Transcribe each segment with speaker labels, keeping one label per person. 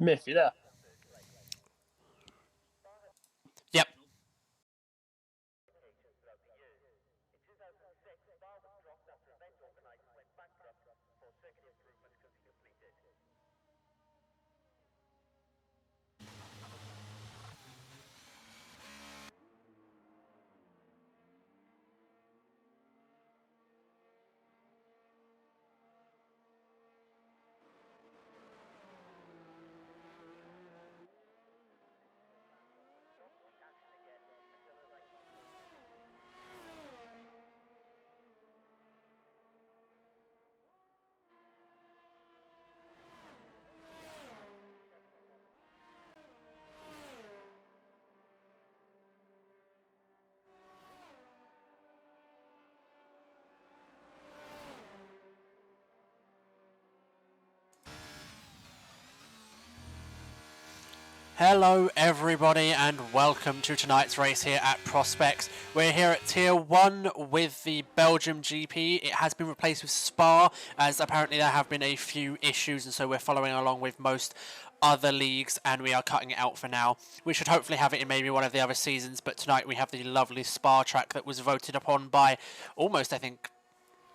Speaker 1: Myth, you there?
Speaker 2: Yep. Hello everybody and welcome to tonight's race here at Prospects. We're here at Tier 1 with the Belgium GP. It has been replaced with Spa as apparently there have been a few issues, and so we're following along with most other leagues and we are cutting it out for now. We should hopefully have it in maybe one of the other seasons, but tonight we have the lovely Spa track that was voted upon by almost, I think,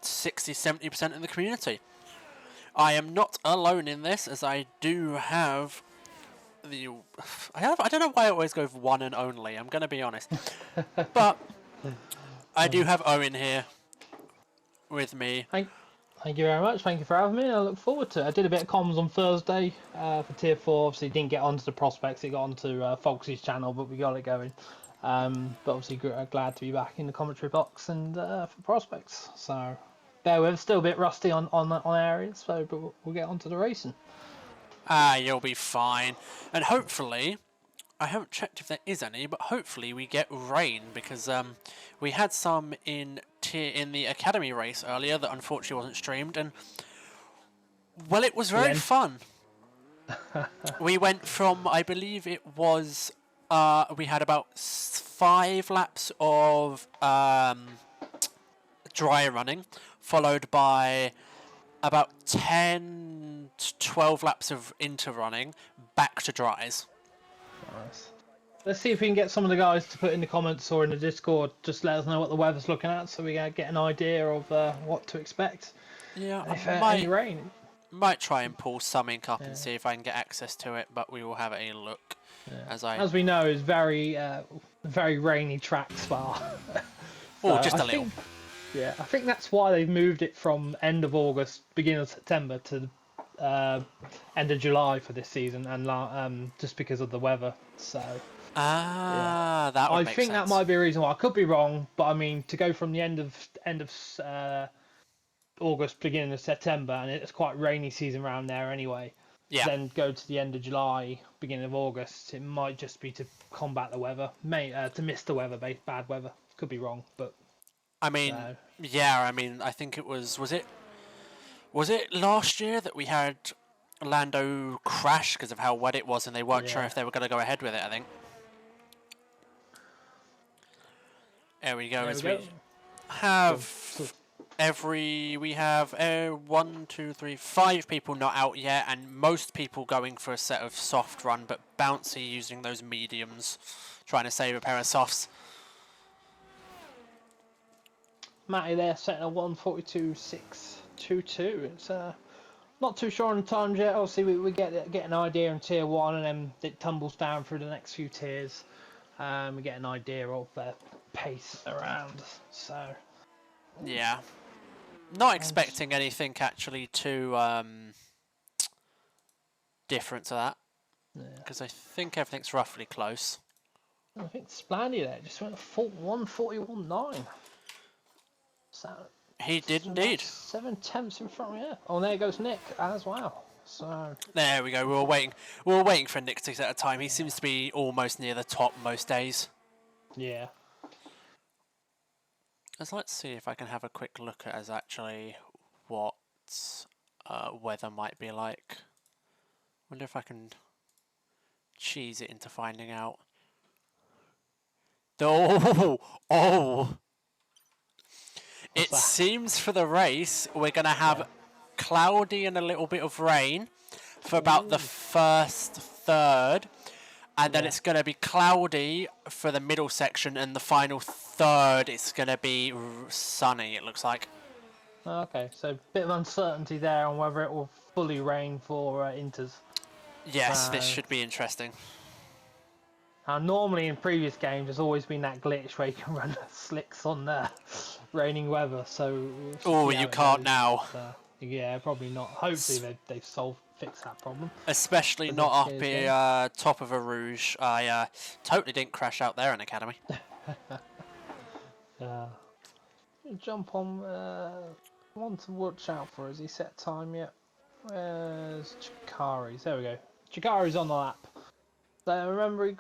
Speaker 2: 60-70% of the community. I am not alone in this, as I do have I don't know why I always go with one and only, I'm going to be honest. But I do have Owen here with me.
Speaker 1: Thank you very much. Thank you for having me. I look forward to it. I did a bit of comms on Thursday for Tier 4. Obviously, didn't get onto the Prospects. It got onto Foxy's channel, but we got it going. But obviously, glad to be back in the commentary box and for Prospects. So, bear with us. Still a bit rusty on areas, so but we'll get onto the racing.
Speaker 2: You'll be fine. And hopefully, I haven't checked if there is any, but hopefully we get rain, because we had some in the Academy race earlier that unfortunately wasn't streamed, and well, it was very fun. We went from, I believe it was, we had about 5 laps of dry running, followed by about 10 to 12 laps of interrunning, back to dries.
Speaker 1: Nice. Let's see if we can get some of the guys to put in the comments or in the Discord, just let us know what the weather's looking at, so we get an idea of what to expect.
Speaker 2: Yeah,
Speaker 1: and if any rain.
Speaker 2: Might try and pull something up and see if I can get access to it, but we will have a look. As
Speaker 1: we know, it's very rainy track, Spa.
Speaker 2: So just a little.
Speaker 1: Yeah, I think that's why they've moved it from end of August, beginning of September to end of July for this season, and just because of the weather. So
Speaker 2: that would make sense.
Speaker 1: That might be a reason why. I could be wrong, but I mean, to go from the end of August, beginning of September, and it's quite rainy season around there anyway.
Speaker 2: Yeah.
Speaker 1: Then go to the end of July, beginning of August. It might just be to combat the weather, to miss the weather, bad weather. Could be wrong, but.
Speaker 2: I mean, yeah. I mean, I think it was. Was it last year that we had Lando crash because of how wet it was, and they weren't sure if they were going to go ahead with it? I think. There we go. We have 1, 2, 3, 5 people not out yet, and most people going for a set of soft run, but Bouncy using those mediums, trying to save a pair of softs.
Speaker 1: Matty there setting a 1:42.622. It's not too sure on the times yet. Obviously, we get an idea in Tier 1, and then it tumbles down through the next few tiers. We get an idea of their pace around. So
Speaker 2: yeah, not expecting anything actually too different to that, because I think everything's roughly close.
Speaker 1: I think Splandy there just went 1:41.9. So
Speaker 2: he did indeed.
Speaker 1: 7 tenths in front of you. Oh, there goes Nick as well. So
Speaker 2: there we go. We were waiting for Nick to get a time. He seems to be almost near the top most days.
Speaker 1: Yeah.
Speaker 2: Let's see if I can have a quick look at actually what weather might be like. Wonder if I can cheese it into finding out. Oh! It seems for the race we're going to have cloudy and a little bit of rain, for about the first third. And then
Speaker 1: Yeah.
Speaker 2: it's going to be cloudy for the middle section, and the final third it's going to be sunny, it looks like.
Speaker 1: Okay, so a bit of uncertainty there on whether it will fully rain for Inters.
Speaker 2: Yes,
Speaker 1: So,
Speaker 2: this should be interesting.
Speaker 1: normally in previous games, there's always been that glitch where you can run slicks on raining weather. So we'll
Speaker 2: Oh,
Speaker 1: see how
Speaker 2: you
Speaker 1: it
Speaker 2: can't
Speaker 1: goes.
Speaker 2: now.
Speaker 1: But, yeah, probably not. Hopefully they've fixed that problem.
Speaker 2: Especially
Speaker 1: for
Speaker 2: not
Speaker 1: next
Speaker 2: up
Speaker 1: year's
Speaker 2: here,
Speaker 1: game.
Speaker 2: top of a Rouge. I totally didn't crash out there in Academy.
Speaker 1: Jump on. One to watch out for. Has he set time yet? Where's Chikari's? There we go. Chikari's on the lap. So remember did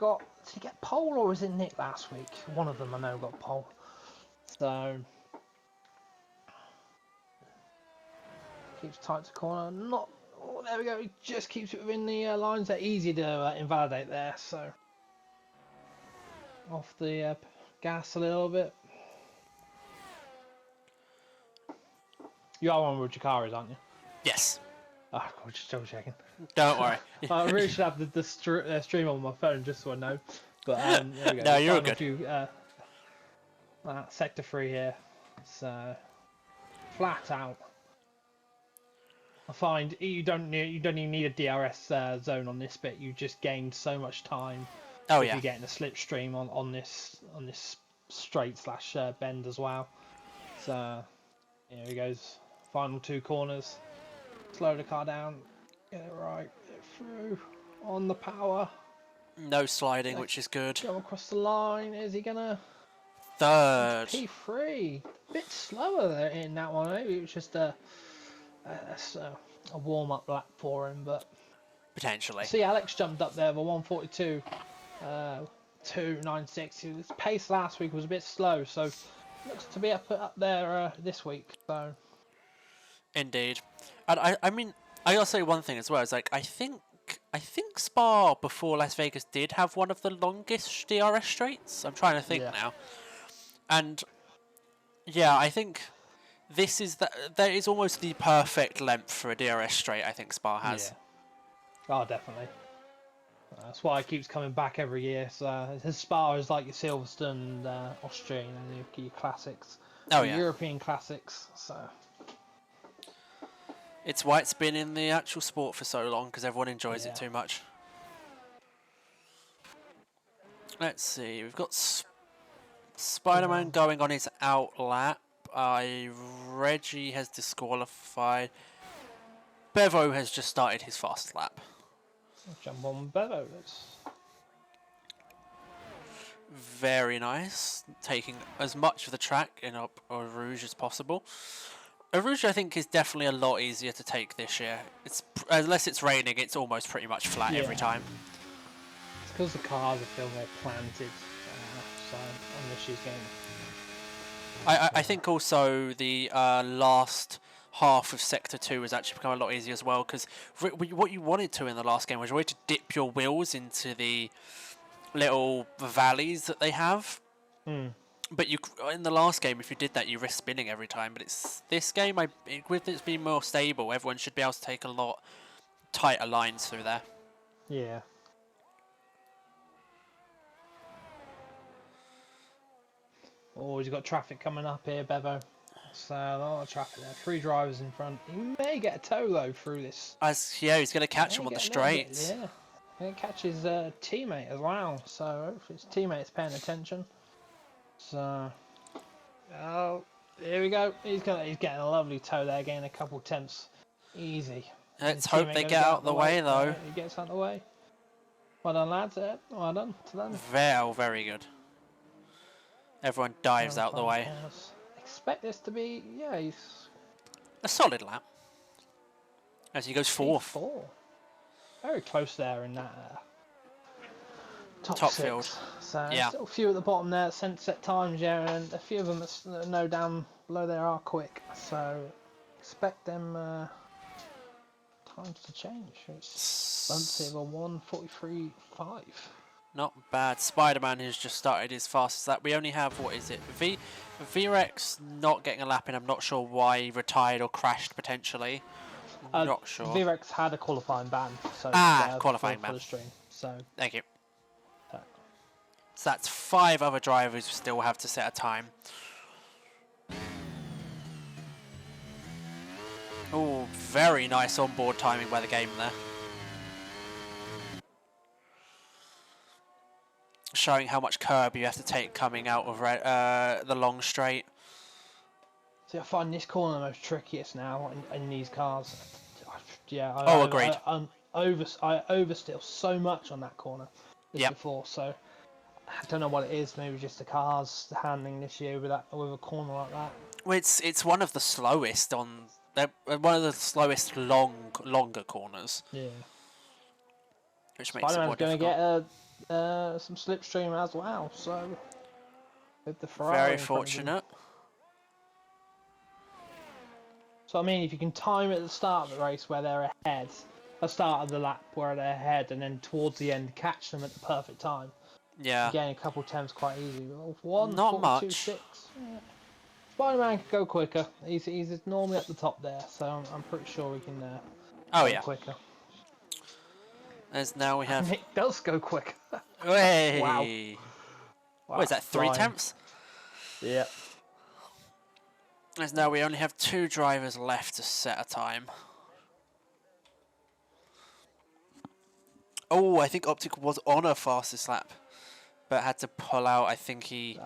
Speaker 1: he get pole or was it Nick last week? One of them I know got pole. So keeps tight to corner. Not. Oh, there we go. He just keeps it within the lines. They're easy to invalidate there. So off the gas a little bit. You are one with Chikari's, aren't you?
Speaker 2: Yes.
Speaker 1: Oh, God, just double checking.
Speaker 2: Don't worry.
Speaker 1: I really should have the stream on my phone just so I know. But there we go.
Speaker 2: No, you're
Speaker 1: Final
Speaker 2: good.
Speaker 1: few, sector 3 here. So flat out. I find you don't even need a DRS zone on this bit. You just gained so much time.
Speaker 2: Oh
Speaker 1: if
Speaker 2: yeah.
Speaker 1: you're getting a slipstream on this straight slash bend as well. So here he goes. Final 2 corners. Slow the car down. Get it right. Get it through. On the power.
Speaker 2: No sliding, which is good.
Speaker 1: Go across the line. Is he gonna?
Speaker 2: Third.
Speaker 1: P3. Bit slower there in that one. Maybe it was just a warm up lap for him, but
Speaker 2: Potentially.
Speaker 1: see, Alex jumped up there for 142, 296. His pace last week was a bit slow, so looks to be up there this week. So
Speaker 2: Indeed. And I mean, I gotta say one thing as well. Is like I think Spa before Las Vegas did have one of the longest DRS straights. I'm trying to think now. And yeah, I think this is that is almost the perfect length for a DRS straight. I think Spa has.
Speaker 1: Yeah. Oh, definitely. That's why it keeps coming back every year. So his Spa is like your Silverstone, Austrian, and your classics.
Speaker 2: Oh
Speaker 1: your
Speaker 2: yeah.
Speaker 1: European classics. So.
Speaker 2: It's why it's been in the actual sport for so long, because everyone enjoys it
Speaker 1: Yeah.
Speaker 2: too much. Let's see, we've got Spider-Man going on his out lap. Reggie has disqualified. Bevo has just started his fast lap.
Speaker 1: Jump on Bevo.
Speaker 2: Very nice. Taking as much of the track in Rouge as possible. Rouge, I think, is definitely a lot easier to take this year. It's unless it's raining, it's almost pretty much flat every time.
Speaker 1: It's because the cars, I feel, they're planted. So on this year's game.
Speaker 2: I think also the last half of Sector 2 has actually become a lot easier as well, because what you wanted to in the last game was a way to dip your wheels into the little valleys that they have. But in the last game, if you did that, you risk spinning every time. But it's this game, with it being more stable, everyone should be able to take a lot tighter lines through there.
Speaker 1: Yeah. Oh, he's got traffic coming up here, Bevo. So a lot of traffic there. 3 drivers in front. He may get a tow though through this.
Speaker 2: He's going to catch him on the straights.
Speaker 1: Yeah. He catches his teammate as well. So hopefully his teammate's paying attention. So, oh, here we go. He's getting a lovely tow there, getting a couple tenths. Easy.
Speaker 2: Let's hope they get out of the way, though.
Speaker 1: He gets out of the way. Well done, lads. Well done to them.
Speaker 2: Very good. Everyone dives out the way.
Speaker 1: Corners. Expect this to be, he's
Speaker 2: A solid lap. As he goes fourth.
Speaker 1: Very close there in that top 6.
Speaker 2: Field.
Speaker 1: So
Speaker 2: yeah.
Speaker 1: Still a few at the bottom there, set times, and a few of them that no down below there are quick. So expect them times to change. It's Bunty of a 1:43.5.
Speaker 2: Not bad. Spider-Man has just started his fastest lap. We only have, what is it? VREX not getting a lap in. I'm not sure why he retired or crashed potentially. Not sure.
Speaker 1: VREX had a qualifying ban, so
Speaker 2: Qualifying
Speaker 1: for
Speaker 2: ban.
Speaker 1: the stream. So
Speaker 2: Thank you.
Speaker 1: uh,
Speaker 2: So that's 5 other drivers who still have to set a time. Oh, very nice onboard timing by the game there. Showing how much curb you have to take coming out of the long straight.
Speaker 1: see, I find this corner the most trickiest now in these cars. Yeah,
Speaker 2: Agreed.
Speaker 1: I oversteer so much on that corner as
Speaker 2: Yep.
Speaker 1: before. So I don't know what it is. Maybe just the cars handling this year with a corner like that.
Speaker 2: Well, it's one of the slowest on. One of the slowest longer corners.
Speaker 1: Yeah.
Speaker 2: Which makes it more
Speaker 1: Spider-Man's going to
Speaker 2: difficult.
Speaker 1: get some slipstream as well. So with the Ferrari
Speaker 2: Very
Speaker 1: in front of him.
Speaker 2: fortunate.
Speaker 1: So I mean, if you can time at the start of the race where they're ahead, the start of the lap where they're ahead, and then towards the end catch them at the perfect time,
Speaker 2: Yeah.
Speaker 1: getting a couple attempts quite easy.
Speaker 2: Not much.
Speaker 1: 1:42.6. Yeah. Spider-Man could go quicker. He's normally at the top there, so I'm pretty sure we can go quicker.
Speaker 2: As now we have.
Speaker 1: Nick does go quicker.
Speaker 2: Hey.
Speaker 1: Wow.
Speaker 2: What is that? 3 tenths?
Speaker 1: Yeah.
Speaker 2: As now we only have 2 drivers left to set a time. Oh, I think Optic was on a fastest lap, but had to pull out. I think he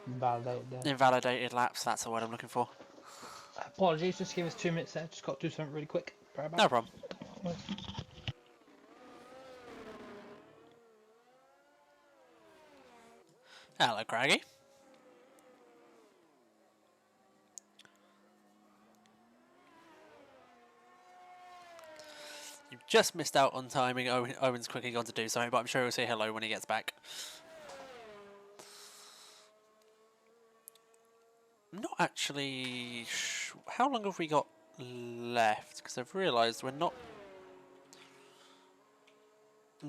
Speaker 2: invalidated laps. That's the word I'm looking for.
Speaker 1: Apologies, just give us 2 minutes there. Just got to do something really quick.
Speaker 2: No problem. Hello, Craggy. You've just missed out on timing. Owen's quickly gone to do something, but I'm sure he'll say hello when he gets back. I'm not actually... How long have we got left? Because I've realised we're not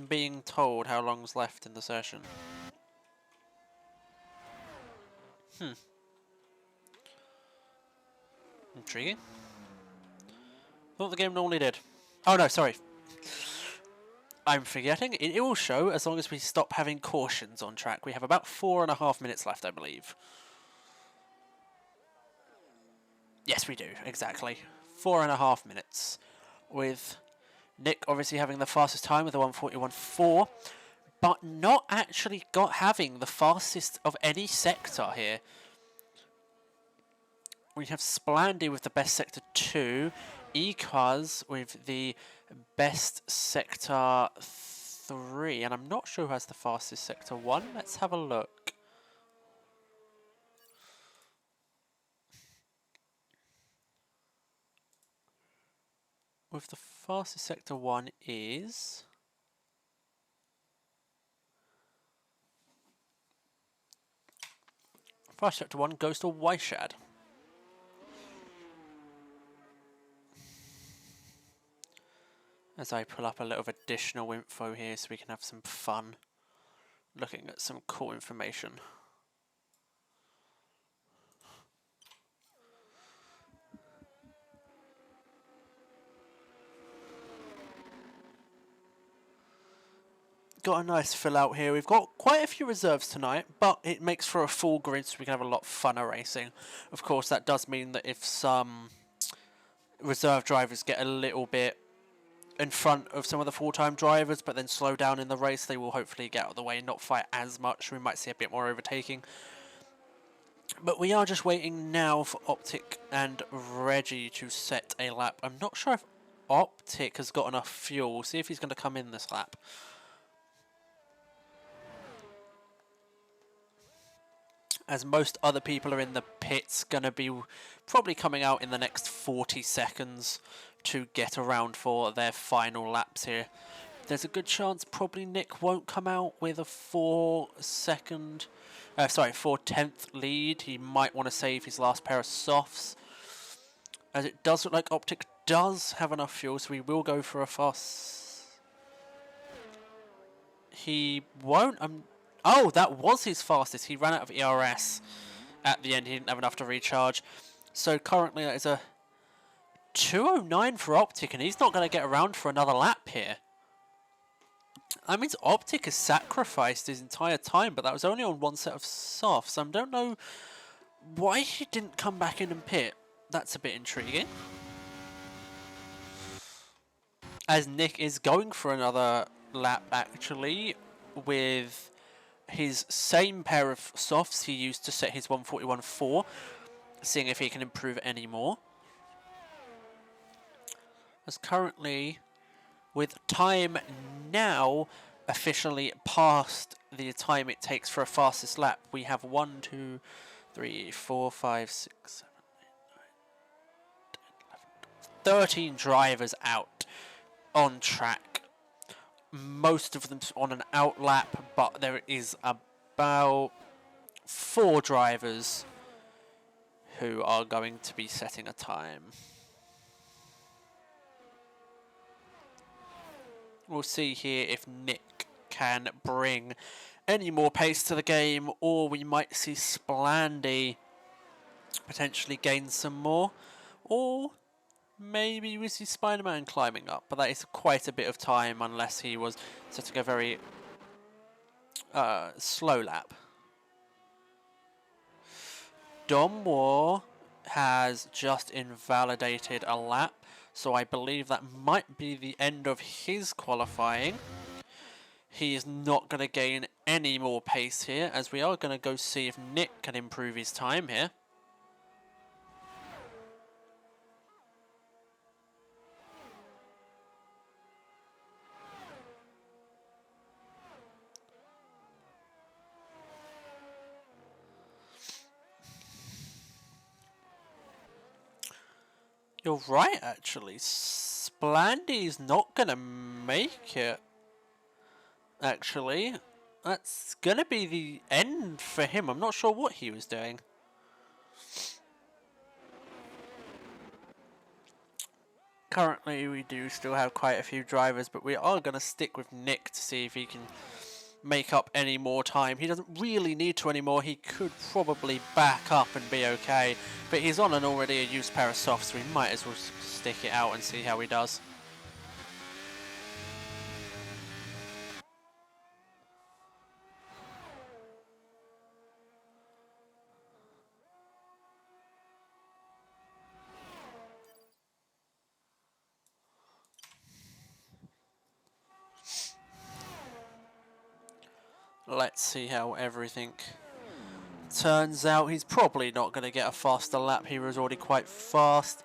Speaker 2: being told how long's left in the session. Intriguing. Thought the game normally did. Oh no, sorry. I'm forgetting. It will show as long as we stop having cautions on track. We have about 4.5 minutes left, I believe. Yes, we do. Exactly. 4.5 minutes. With Nick obviously having the fastest time with a 1:41.4, but not actually having the fastest of any sector here. We have Splandy with the best sector 2, Ecars with the best sector 3, and I'm not sure who has the fastest sector 1. Let's have a look. With the fastest sector 1 is... Fast sector 1 goes to Wyshad. As I pull up a little additional info here so we can have some fun looking at some cool information. Got a nice fill out here. We've got quite a few reserves tonight, but it makes for a full grid so we can have a lot funner racing. Of course, that does mean that if some reserve drivers get a little bit in front of some of the full-time drivers, but then slow down in the race, they will hopefully get out of the way and not fight as much. We might see a bit more overtaking. But we are just waiting now for Optic and Reggie to set a lap. I'm not sure if Optic has got enough fuel. We'll see if he's going to come in this lap. As most other people are in the pits, going to be probably coming out in the next 40 seconds to get around for their final laps here. There's a good chance probably Nick won't come out with a 4-tenth lead. He might want to save his last pair of softs. As it does look like Optic does have enough fuel, so he will go for a fast... He won't... Oh, that was his fastest. He ran out of ERS at the end. He didn't have enough to recharge. So currently that is a 209 for Optic, and he's not going to get around for another lap here. That means Optic has sacrificed his entire time, but that was only on one set of softs. I don't know why he didn't come back in and pit. That's a bit intriguing. As Nick is going for another lap, actually, with his same pair of softs he used to set his 141.4, seeing if he can improve it any more. As currently, with time now officially past the time it takes for a fastest lap, we have 1, 2, 3, 4, 5, 6, 7, 8, 9, 10, 11, 13 drivers out on track. Most of them on an out lap, but there is about 4 drivers who are going to be setting a time. We'll see here if Nick can bring any more pace to the game, or we might see Splandy potentially gain some more, or maybe we see Spider-Man climbing up, but that is quite a bit of time unless he was setting a very slow lap. Dom War has just invalidated a lap, so I believe that might be the end of his qualifying. He is not going to gain any more pace here, as we are going to go see if Nick can improve his time here. You're right, actually. Splandy's not going to make it. Actually, that's going to be the end for him. I'm not sure what he was doing. Currently, we do still have quite a few drivers, but we are going to stick with Nick to see if he can make up any more time. He doesn't really need to anymore. He could probably back up and be okay, but he's on an already a used pair of softs, so we might as well stick it out and see how he does. Let's see how everything turns out. He's probably not going to get a faster lap. He was already quite fast.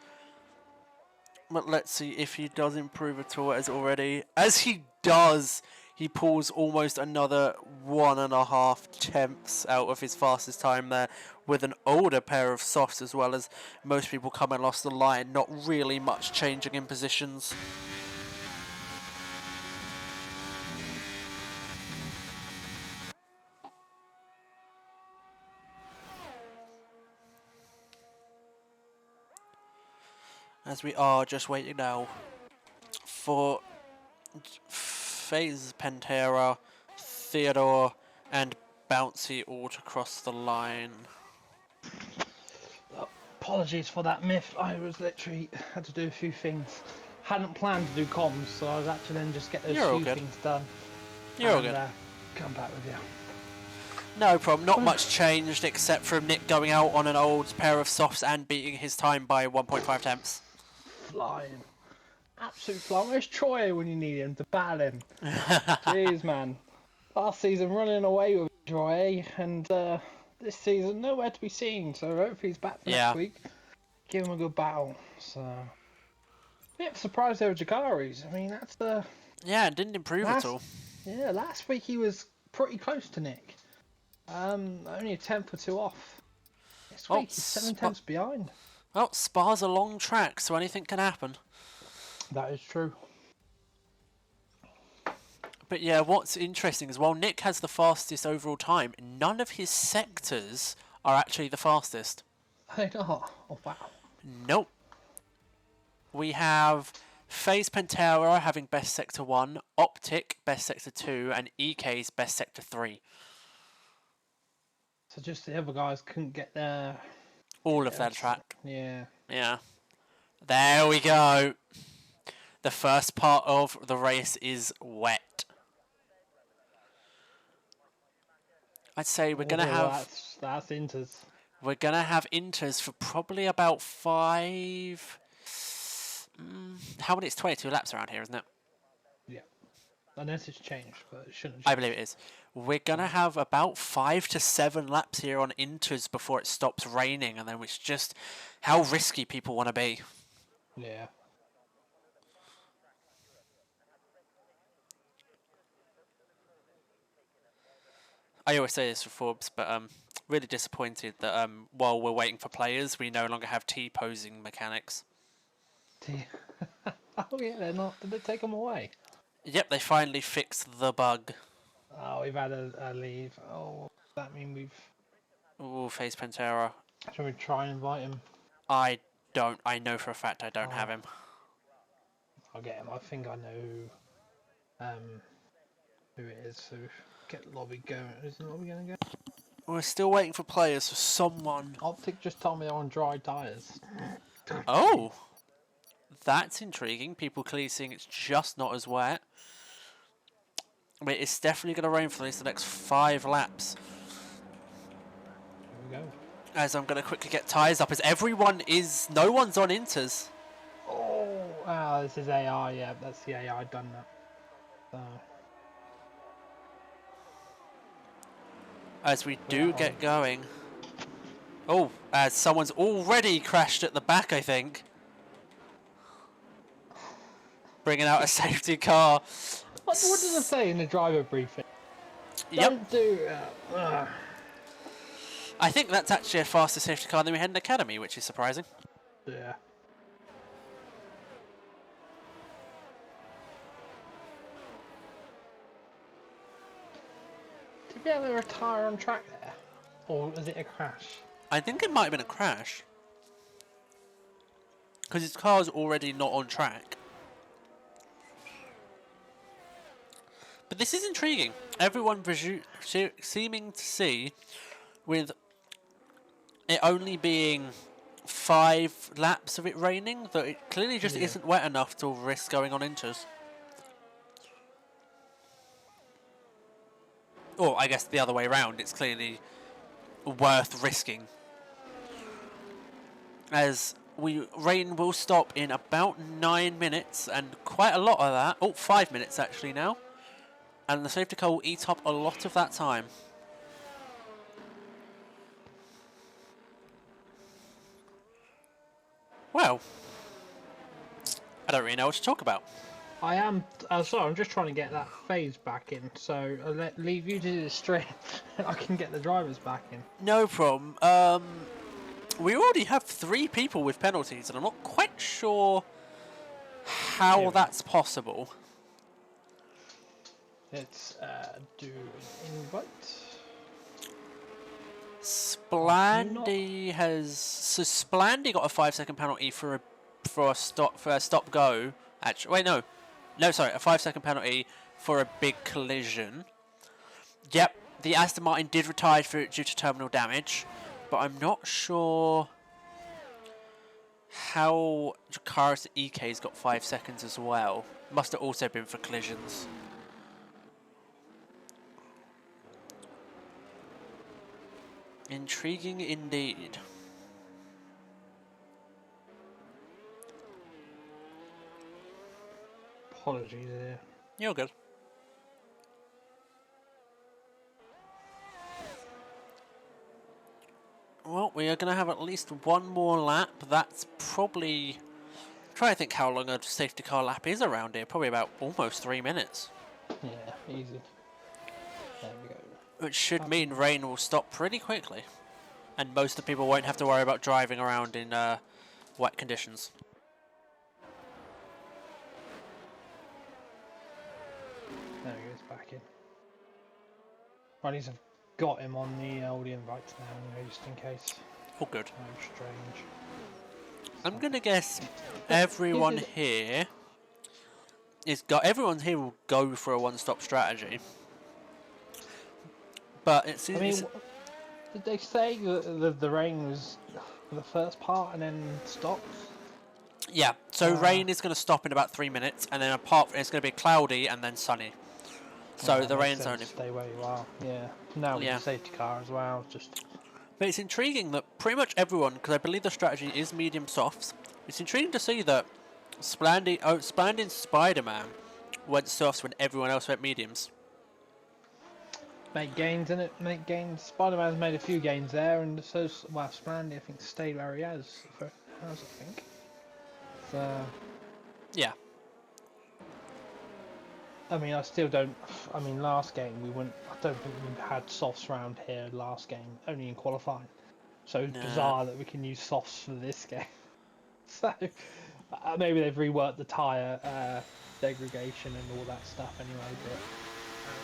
Speaker 2: But let's see if he does improve at all as he does, he pulls almost another 1.5 tenths out of his fastest time there with an older pair of softs, as well as most people coming off the line. Not really much changing in positions. As we are just waiting now for FaZe, Pantera, Theodore, and Bouncy all to cross the line.
Speaker 1: Apologies for that myth. I was literally had to do a few things. Hadn't planned to do comms, so I was actually then just get those few things done.
Speaker 2: You're all good.
Speaker 1: Come back with you.
Speaker 2: No problem. Not much changed except from Nick going out on an old pair of softs and beating his time by 1.5 tenths.
Speaker 1: Flying. Absolute flying. Where's Troy when you need him to battle him? Jeez, man. Last season running away with Troy, and this season nowhere to be seen. So hopefully he's back for next week. Give him a good battle. So, bit of surprise there with Jakaris. I mean, that's the...
Speaker 2: Yeah, it didn't improve at all.
Speaker 1: Yeah, last week he was pretty close to Nick. Only a tenth or two off. This week he's 7 tenths behind.
Speaker 2: Well, Spa's a long track, so anything can happen.
Speaker 1: That is true.
Speaker 2: But yeah, what's interesting is while Nick has the fastest overall time, none of his sectors are actually the fastest.
Speaker 1: They not? Oh, wow.
Speaker 2: Nope. We have FaZe Pantera having best sector 1, Optic best sector 2, and EK's best sector 3.
Speaker 1: So just the other guys couldn't get there.
Speaker 2: All of that track.
Speaker 1: Yeah.
Speaker 2: Yeah. There we go. The first part of the race is wet. I'd say we're gonna
Speaker 1: Oh,
Speaker 2: have
Speaker 1: that's Inters.
Speaker 2: inters for probably about 5. How many? It's 22 laps around here, isn't it?
Speaker 1: Yeah, unless it's changed, but it shouldn't
Speaker 2: I
Speaker 1: change.
Speaker 2: believe it is. We're gonna have about 5 to 7 laps here on inters before it stops raining, and then it's just how risky people want to be.
Speaker 1: Yeah.
Speaker 2: I always say this for Forbes, but really disappointed that while we're waiting for players, we no longer have T-posing mechanics.
Speaker 1: Oh yeah, they're not. Did they take them away?
Speaker 2: Yep, they finally fixed the bug.
Speaker 1: Oh, we've had a leave. Oh, does that mean we've?
Speaker 2: Ooh, face Pantera.
Speaker 1: Shall we try and invite him?
Speaker 2: I don't. I know for a fact I don't have him.
Speaker 1: I'll get him. I think I know who it is. So get lobby going. Is the lobby going to go?
Speaker 2: We're still waiting for players. For someone.
Speaker 1: Optic just told me they're on dry tyres.
Speaker 2: Oh, that's intriguing. People clearly seeing it's just not as wet. But it's definitely going to rain for at least the next 5 laps.
Speaker 1: Here we go.
Speaker 2: As I'm going to quickly get tyres up, as no one's on inters.
Speaker 1: Oh, this is AI. Yeah, that's the AI done that. So.
Speaker 2: As we do get going. Oh, as someone's already crashed at the back, I think. Bringing out a safety car.
Speaker 1: What does it say in the driver briefing?
Speaker 2: Yep.
Speaker 1: Don't do.
Speaker 2: I think that's actually a faster safety car than we had in Academy, which is surprising.
Speaker 1: Yeah. Did we ever retire on track there? Or was it a crash?
Speaker 2: I think it might have been a crash. Because his car's already not on track. But this is intriguing. Everyone seeming to see, with it only being 5 laps of it raining, that it clearly just isn't wet enough to risk going on inters. Or I guess the other way around, it's clearly worth risking. As rain will stop in about 9 minutes, and quite a lot of that, 5 minutes actually now. And the safety car will eat up a lot of that time. Well, I don't really know what to talk about.
Speaker 1: I am. Sorry, I'm just trying to get that phase back in. So I'll leave you to do the straight. I can get the drivers back in.
Speaker 2: No problem. We already have 3 people with penalties, and I'm not quite sure how that's possible.
Speaker 1: Let's do an invite.
Speaker 2: Splandy Splandy got a 5-second penalty for a stop go. Actually, wait, no, sorry, a 5-second penalty for a big collision. Yep, the Aston Martin did retire due to terminal damage, but I'm not sure how Jakarta EK's got 5 seconds as well. Must have also been for collisions. Intriguing indeed.
Speaker 1: Apologies there.
Speaker 2: You're good. Well, we are going to have at least one more lap. That's probably... Try to think how long a safety car lap is around here. Probably about almost 3 minutes.
Speaker 1: Yeah, easy. There we go.
Speaker 2: Which should mean rain will stop pretty quickly. And most of the people won't have to worry about driving around in wet conditions.
Speaker 1: There he goes, back in. Right, at least I've got him on the old invites now, anyway, just in case.
Speaker 2: All good.
Speaker 1: Oh, strange.
Speaker 2: I'm gonna guess everyone here everyone here will go for a one-stop strategy. But it seems.
Speaker 1: I mean, did they say that the rain was for the first part and then stopped?
Speaker 2: Yeah, so rain is going to stop in about 3 minutes, and then apart from it's going to be cloudy and then sunny. So
Speaker 1: That
Speaker 2: the
Speaker 1: makes
Speaker 2: rain's
Speaker 1: sense.
Speaker 2: only.
Speaker 1: Stay where you are. Yeah. Now with the
Speaker 2: Yeah.
Speaker 1: safety car as well, just
Speaker 2: But it's intriguing that pretty much everyone, because I believe the strategy is medium softs, it's intriguing to see that Splandy and Spider-Man went softs when everyone else went mediums.
Speaker 1: make gains in it. Make gains. Spider-Man's made a few gains there, and so's well, Splandy I think stayed where he has. I think. So
Speaker 2: Yeah.
Speaker 1: I mean, I still don't. I mean, last game we went. I don't think we had softs round here last game, only in qualifying. So it's
Speaker 2: Nah.
Speaker 1: bizarre that we can use softs for this game. So maybe they've reworked the tyre degradation and all that stuff anyway, but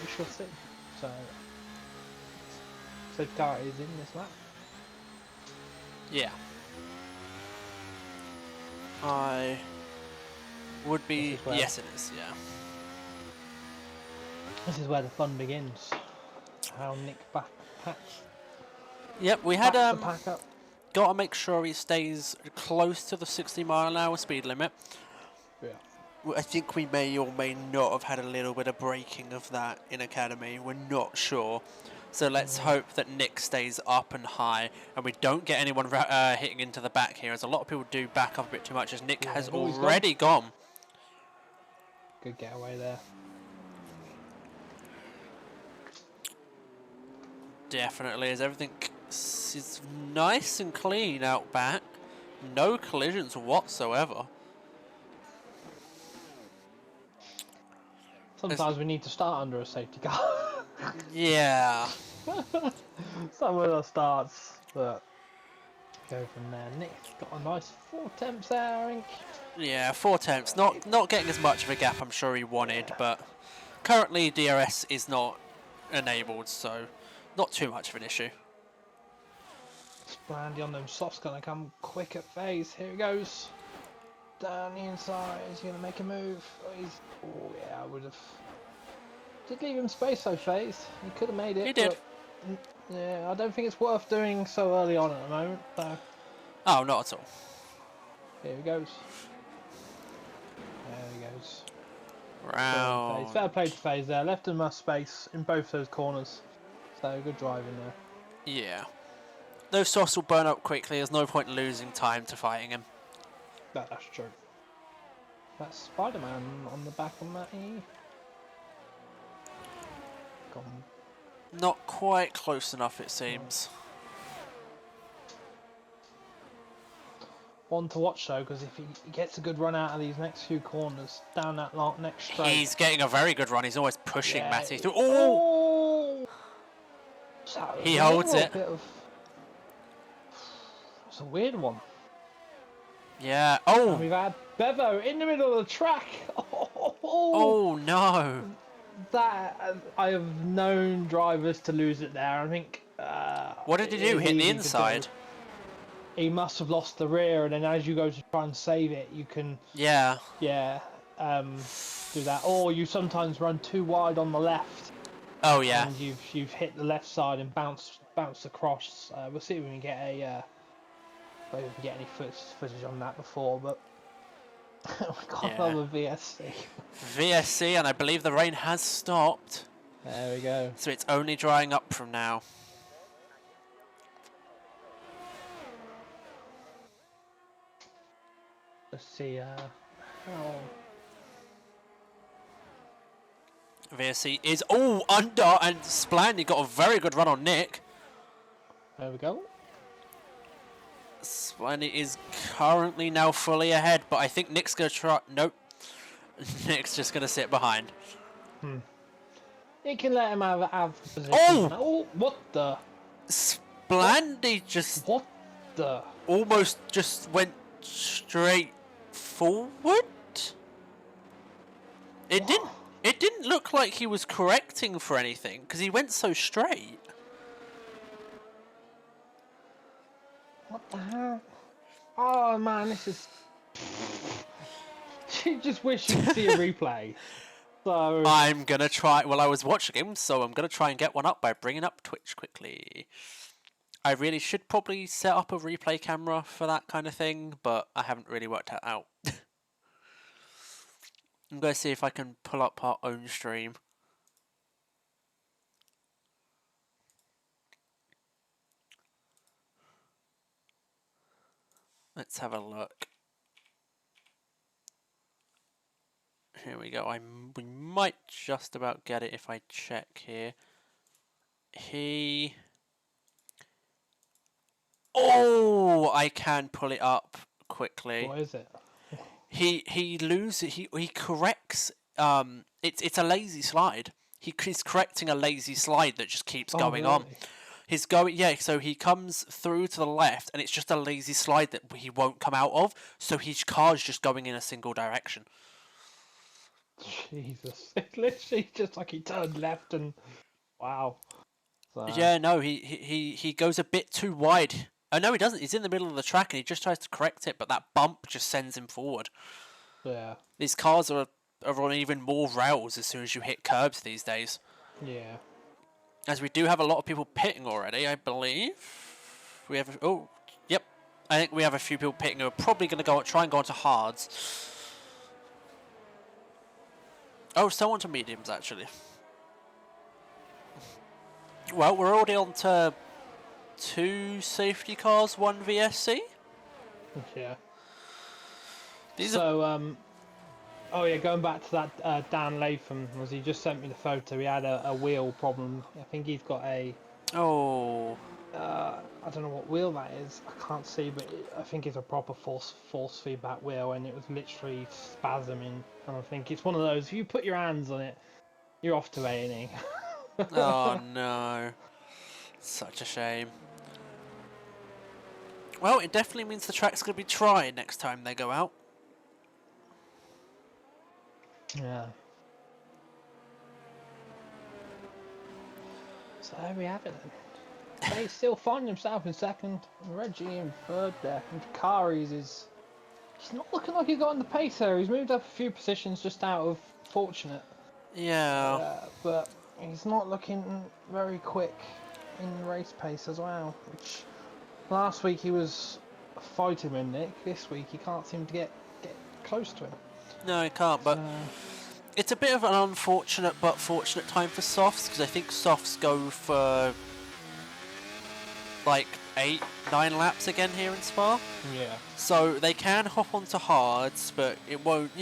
Speaker 1: we shall see. So car is in this lap.
Speaker 2: Yeah. I would be. Yes, it is. Yeah.
Speaker 1: This is where the fun begins. How Nick packs
Speaker 2: Yep, we had
Speaker 1: the pack up.
Speaker 2: got to make sure he stays close to the 60-mile-an-hour speed limit.
Speaker 1: Yeah.
Speaker 2: I think we may or may not have had a little bit of breaking of that in Academy. We're not sure. So let's hope that Nick stays up and high and we don't get anyone hitting into the back here, as a lot of people do back up a bit too much, as Nick has already gone.
Speaker 1: Good getaway there.
Speaker 2: Definitely, as everything is nice and clean out back. No collisions whatsoever.
Speaker 1: Sometimes we need to start under a safety car.
Speaker 2: Yeah.
Speaker 1: Some of the starts, but go from there. Nick's got a nice 4 temps there, I think.
Speaker 2: Yeah, 4 temps. Not getting as much of a gap I'm sure he wanted, but currently DRS is not enabled, so not too much of an issue.
Speaker 1: Brandy on them softs gonna come quick at phase. Here he goes. Down the inside, he's gonna make a move. Oh yeah, I would have. Did leave him space though, phase. He could have made it.
Speaker 2: He did.
Speaker 1: But, yeah, I don't think it's worth doing so early on at the moment. So.
Speaker 2: Oh, not at all.
Speaker 1: Here he goes. There he goes.
Speaker 2: Round.
Speaker 1: Fair play to phase there. Left him enough space in both those corners. So good driving there.
Speaker 2: Yeah. Those softs will burn up quickly. There's no point losing time to fighting him.
Speaker 1: That's true. That's Spider-Man on the back of Matty. Gone.
Speaker 2: Not quite close enough, it seems.
Speaker 1: One to watch though, because if he gets a good run out of these next few corners, down that long next straight.
Speaker 2: He's getting a very good run. He's always pushing Matty through.
Speaker 1: Oh!
Speaker 2: He holds it.
Speaker 1: It's a weird one.
Speaker 2: Yeah.
Speaker 1: And
Speaker 2: Oh!
Speaker 1: we've had Bevo in the middle of the track.
Speaker 2: Oh no!
Speaker 1: That I have known drivers to lose it there. I think.
Speaker 2: What did he do? Hit the inside?
Speaker 1: He must have lost the rear, and then as you go to try and save it, you can.
Speaker 2: Yeah.
Speaker 1: Yeah. Do that, or you sometimes run too wide on the left.
Speaker 2: Oh yeah.
Speaker 1: And you've hit the left side and bounced across. We'll see if we can get a. Whether we can get any footage on that before, but we got another VSC.
Speaker 2: VSC, and I believe the rain has stopped.
Speaker 1: There we go.
Speaker 2: So it's only drying up from now.
Speaker 1: Let's see. How.
Speaker 2: VSC is under, and Splandy got a very good run on Nick.
Speaker 1: There we go.
Speaker 2: Splandy is currently now fully ahead, but I think Nick's going to try. Nope. Nick's just going to sit behind.
Speaker 1: You can let him have position. Oh, what the?
Speaker 2: Splandy just.
Speaker 1: What the?
Speaker 2: Almost just went straight forward. It didn't. It didn't look like he was correcting for anything because he went so straight.
Speaker 1: What the hell? Oh man, this is. You just wish you could see a replay. So
Speaker 2: I'm gonna try. Well, I was watching him, so I'm gonna try and get one up by bringing up Twitch quickly. I really should probably set up a replay camera for that kind of thing, but I haven't really worked that out. I'm going to see if I can pull up our own stream. Let's have a look. Here we go. We might just about get it if I check here. Oh, I can pull it up quickly.
Speaker 1: What is it?
Speaker 2: He corrects. It's a lazy slide. He's correcting a lazy slide that just keeps going on.
Speaker 1: Really?
Speaker 2: He's going, yeah, so he comes through to the left and it's just a lazy slide that he won't come out of, so his car's just going in a single direction.
Speaker 1: Jesus. It's literally just like he turned left and wow. So,
Speaker 2: Yeah, no, he goes a bit too wide. Oh no, he doesn't. He's in the middle of the track and he just tries to correct it, but that bump just sends him forward.
Speaker 1: yeah.
Speaker 2: These cars are on even more rails as soon as you hit curbs these days.
Speaker 1: Yeah.
Speaker 2: As we do have a lot of people pitting already, I believe. We have... Oh, yep. I think we have a few people pitting who are probably going to try and go onto hards. Oh, so onto mediums, actually. Well, we're already on to 2 safety cars, 1 VSC.
Speaker 1: Yeah.
Speaker 2: These
Speaker 1: So, oh yeah, going back to that Dan Latham, was he just sent me the photo? He had a wheel problem. I think he's got a.
Speaker 2: Oh.
Speaker 1: I don't know what wheel that is. I can't see, but I think it's a proper force feedback wheel, and it was literally spasming. And I think it's one of those. If you put your hands on it, you're off to A&E.
Speaker 2: Oh no. Such a shame. Well, it definitely means the track's going to be trying next time they go out.
Speaker 1: Yeah. So there we have it then. They still find himself in second, Reggie in third there, and Kari's is... He's not looking like he's got on the pace there. He's moved up a few positions just out of fortunate.
Speaker 2: Yeah.
Speaker 1: But he's not looking very quick in race pace as well, which last week he was fighting with Nick. This week he can't seem to get close to him.
Speaker 2: No, he can't, but it's a bit of an unfortunate but fortunate time for softs, because I think softs go for like 8-9 laps again here in Spa.
Speaker 1: Yeah.
Speaker 2: So they can hop onto hards, but it won't,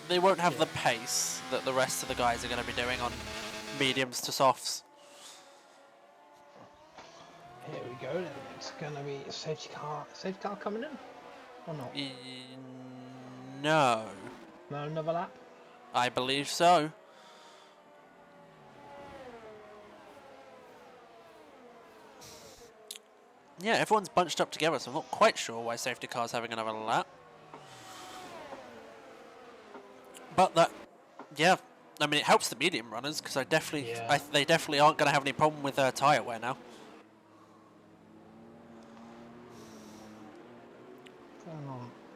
Speaker 2: they won't have the pace that the rest of the guys are going to be doing on mediums to softs.
Speaker 1: Here we go then. It's going to be a safety car coming in? Or not?
Speaker 2: No.
Speaker 1: No, another lap?
Speaker 2: I believe so. Yeah, everyone's bunched up together, so I'm not quite sure why safety car's having another lap. But that, yeah, I mean, it helps the medium runners, because they definitely aren't going to have any problem with their tyre wear now.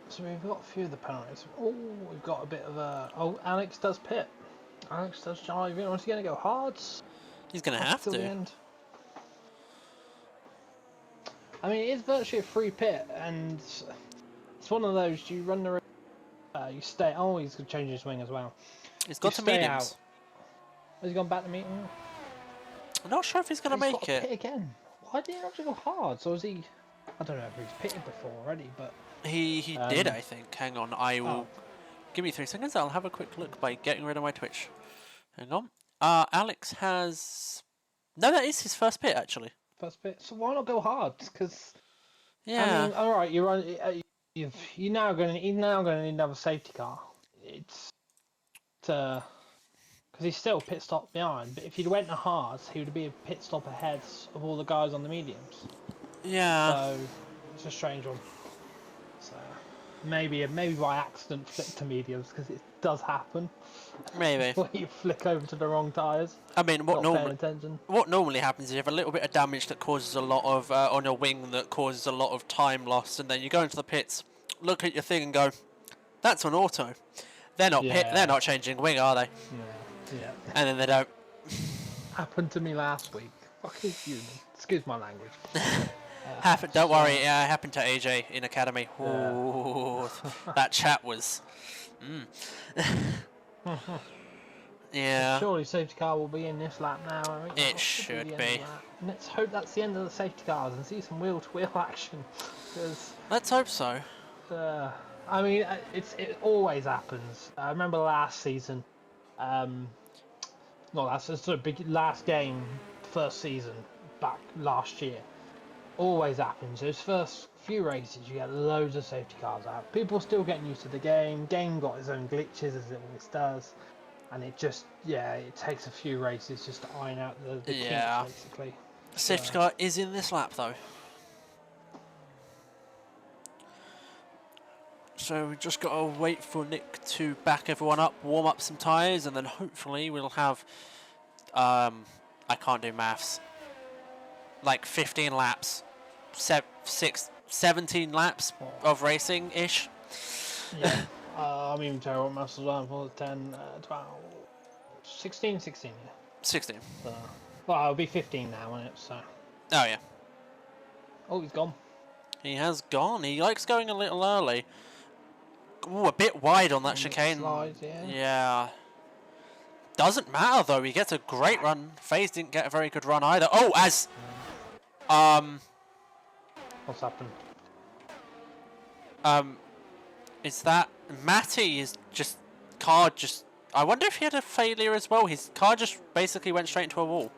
Speaker 1: So we've got a few of the penalties. Oh, we've got a bit of a... Oh, Alex does pit. Alex does drive in. Is he going to go hards?
Speaker 2: He's going to have to.
Speaker 1: The end. I mean, it is virtually a free pit, and it's one of those, you run the race, you stay... Oh, he's going to change his wing as well.
Speaker 2: He's got to mediums.
Speaker 1: Has he gone back to medium?
Speaker 2: I'm not sure if he's going to make it.
Speaker 1: Pit again. Why did he not go hard? So is he... I don't know if he's pitted before already, but...
Speaker 2: He did, I think. Hang on, I will... Give me 3 seconds, I'll have a quick look by getting rid of my Twitch. Hang on. Alex has... No, that is his first pit, actually.
Speaker 1: First pit. So why not go hard? Because...
Speaker 2: Yeah.
Speaker 1: I mean, alright, you're now going to need another safety car. It's... Because he's still pit stop behind, but if he'd went to hards, he would be a pit stop ahead of all the guys on the mediums.
Speaker 2: Yeah.
Speaker 1: So, it's a strange one. So, maybe by accident flick to mediums, because it does happen.
Speaker 2: Maybe.
Speaker 1: When you flick over to the wrong tyres.
Speaker 2: I mean, what normally happens is you have a little bit of damage that causes a lot of, on your wing that causes a lot of time loss, and then you go into the pits, look at your thing and go, that's on auto. They're not they're not changing wing, are they?
Speaker 1: Yeah.
Speaker 2: And then they don't.
Speaker 1: Happened to me last week. Fucking humans. Excuse my language.
Speaker 2: Don't worry, it happened to AJ in Academy.
Speaker 1: Yeah.
Speaker 2: Ooh, that chat was... Yeah.
Speaker 1: Surely safety car will be in this lap now. I mean,
Speaker 2: It
Speaker 1: that
Speaker 2: should
Speaker 1: the end
Speaker 2: be.
Speaker 1: of that. And let's hope that's the end of the safety cars and see some wheel-to-wheel action. Because
Speaker 2: Let's hope so.
Speaker 1: I mean, it always happens. I remember last season. No, that's a sort of big last game, first season back last year. Always happens. Those first few races, you get loads of safety cars out. People still getting used to the game. Game got its own glitches as it always does, and it just it takes a few races just to iron out the kinks basically.
Speaker 2: Safety car is in this lap though. So we just got to wait for Nick to back everyone up, warm up some tyres, and then hopefully we'll have, I can't do maths, like 15 laps, 17 laps of racing-ish.
Speaker 1: Yeah, I'm even terrible at maths as well. 4, 10, 12, 16, yeah.
Speaker 2: 16.
Speaker 1: Well, it'll be 15 now, won't it? So.
Speaker 2: Oh yeah.
Speaker 1: Oh, he's gone.
Speaker 2: He has gone. He likes going a little early. Ooh, a bit wide on that chicane.
Speaker 1: Slides, yeah.
Speaker 2: Yeah. Doesn't matter though. He gets a great run. FaZe didn't get a very good run either. Oh,
Speaker 1: What's happened?
Speaker 2: Is that Matty is just car just? I wonder if he had a failure as well. His car just basically went straight into a wall.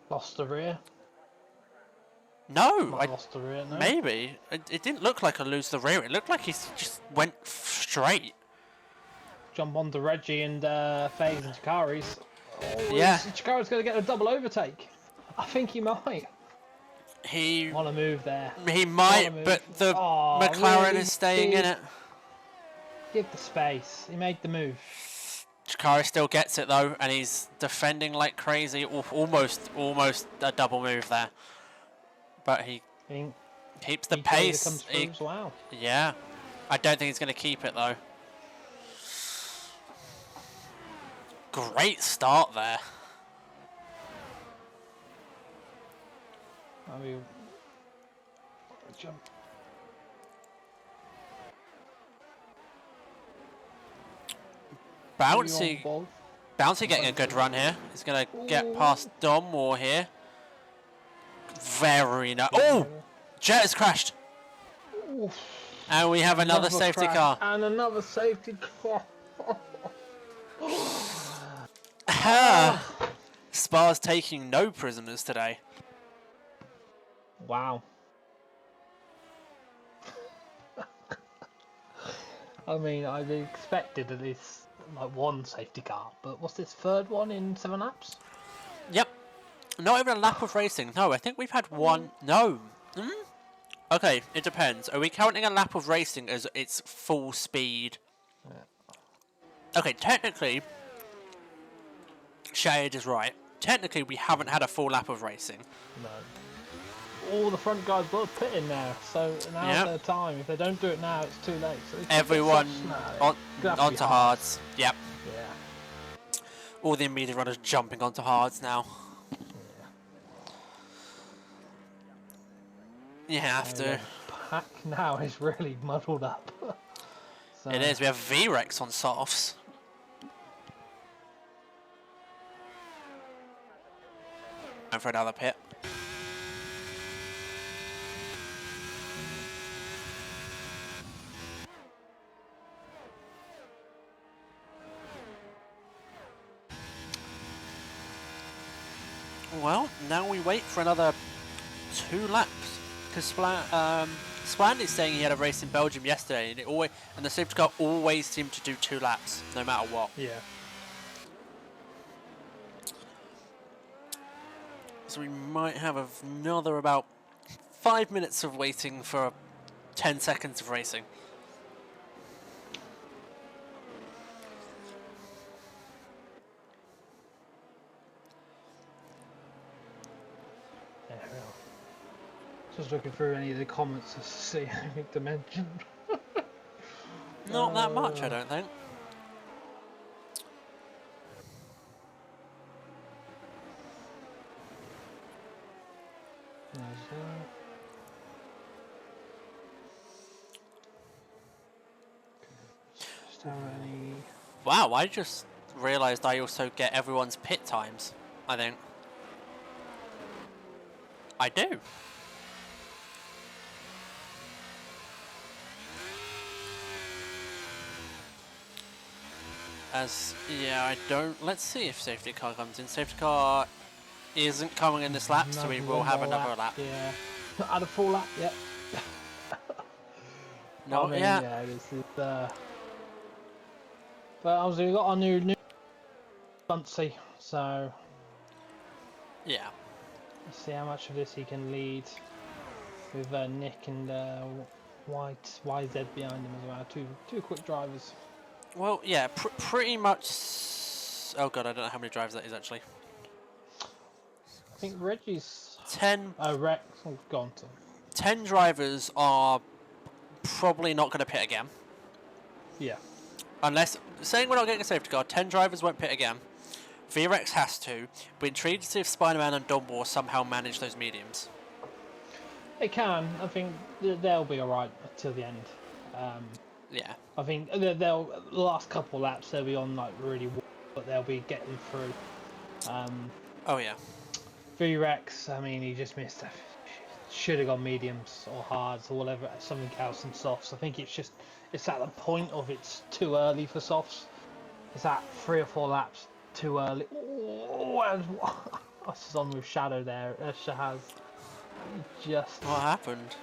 Speaker 1: Lost the rear.
Speaker 2: No, I
Speaker 1: lost the rear. No?
Speaker 2: maybe it didn't look like a lose the rear. It looked like he just went straight.
Speaker 1: Jump onto Reggie and FaZe and Chikari's. Oh,
Speaker 2: yeah,
Speaker 1: Chikari's going to get a double overtake. I think he might.
Speaker 2: He
Speaker 1: want to move there.
Speaker 2: He might, but the McLaren
Speaker 1: really
Speaker 2: is staying in it.
Speaker 1: Give the space. He made the move.
Speaker 2: Chikari still gets it though, and he's defending like crazy. Almost a double move there. But he keeps the pace.
Speaker 1: Wow.
Speaker 2: Yeah. I don't think he's going to keep it though. Great start there.
Speaker 1: I mean, jump.
Speaker 2: Bouncy getting a good run here. He's going to get past Dom Moore here. Very nice. Oh! Jet has crashed.
Speaker 1: Oof.
Speaker 2: And we have another safety car.
Speaker 1: And another safety car.
Speaker 2: Spa's taking no prisoners today.
Speaker 1: Wow. I mean, I'd expected at least like one safety car, but what's this third one in 7 laps?
Speaker 2: Yep. Not even a lap of racing. No, I think we've had one. No. Okay, it depends. Are we counting a lap of racing as its full speed? Yeah. Okay, technically, Shade is right. Technically, we haven't had a full lap of racing.
Speaker 1: No. All the front guys both pitting now, so now's their time. If they don't do it now, it's too late. So
Speaker 2: everyone onto hards. Yep.
Speaker 1: Yeah.
Speaker 2: All the immediate runners jumping onto hards now. You have to.
Speaker 1: Pack now is really muddled up. So.
Speaker 2: It is. We have V-Rex on softs. And for another pit. Well, now we wait for another 2 laps. Because Splan is saying he had a race in Belgium yesterday, and the safety car always seemed to do 2 laps, no matter what.
Speaker 1: Yeah.
Speaker 2: So we might have another about 5 minutes of waiting for 10 seconds of racing.
Speaker 1: Just looking through any of the comments to see anything to mention.
Speaker 2: Not that much, I don't think.
Speaker 1: Just have any.
Speaker 2: Wow, I just realised I also get everyone's pit times, I think. I do. Yeah, I don't... Let's see if safety car comes in. Safety car isn't coming in this lap, so we will have another lap.
Speaker 1: Yeah. Add a full lap, yep.
Speaker 2: No,
Speaker 1: I mean,
Speaker 2: yeah.
Speaker 1: yeah, this is but obviously we got our new Bunsey, so
Speaker 2: Yeah.
Speaker 1: let's see how much of this he can lead with Nick and YZ behind him as well. Two quick drivers.
Speaker 2: Well, yeah, pretty much... Oh god, I don't know how many drivers that is actually.
Speaker 1: I think Reggie's
Speaker 2: 10...
Speaker 1: Rex. Oh, gone to.
Speaker 2: 10 drivers are probably not going to pit again.
Speaker 1: Yeah.
Speaker 2: Unless... Saying we're not getting a safety car, 10 drivers won't pit again. VREX has to. We're intrigued to see if Spider-Man and Dumbledore somehow manage those mediums.
Speaker 1: They can. I think they'll be alright till the end.
Speaker 2: Yeah.
Speaker 1: I think they'll the last couple of laps they'll be on like really, but they'll be getting through.
Speaker 2: Oh yeah.
Speaker 1: VREX, I mean, he just missed. Should have gone mediums or hards or whatever, something else in softs. I think it's at the point of it's too early for softs. It's at 3 or 4 laps too early. Oh, I was on with Shadow there. Shahaz. Just.
Speaker 2: What happened?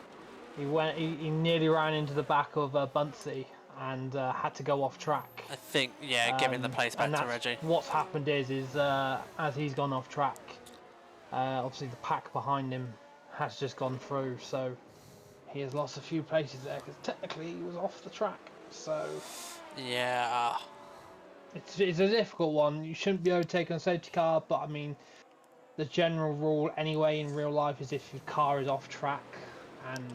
Speaker 1: He nearly ran into the back of Bunsey and had to go off track.
Speaker 2: I think, yeah, giving the place back to Reggie.
Speaker 1: What's happened is as he's gone off track, obviously the pack behind him has just gone through, so he has lost a few places there because technically he was off the track. So
Speaker 2: yeah,
Speaker 1: it's a difficult one. You shouldn't be overtaking a safety car, but I mean, the general rule anyway in real life is if your car is off track, and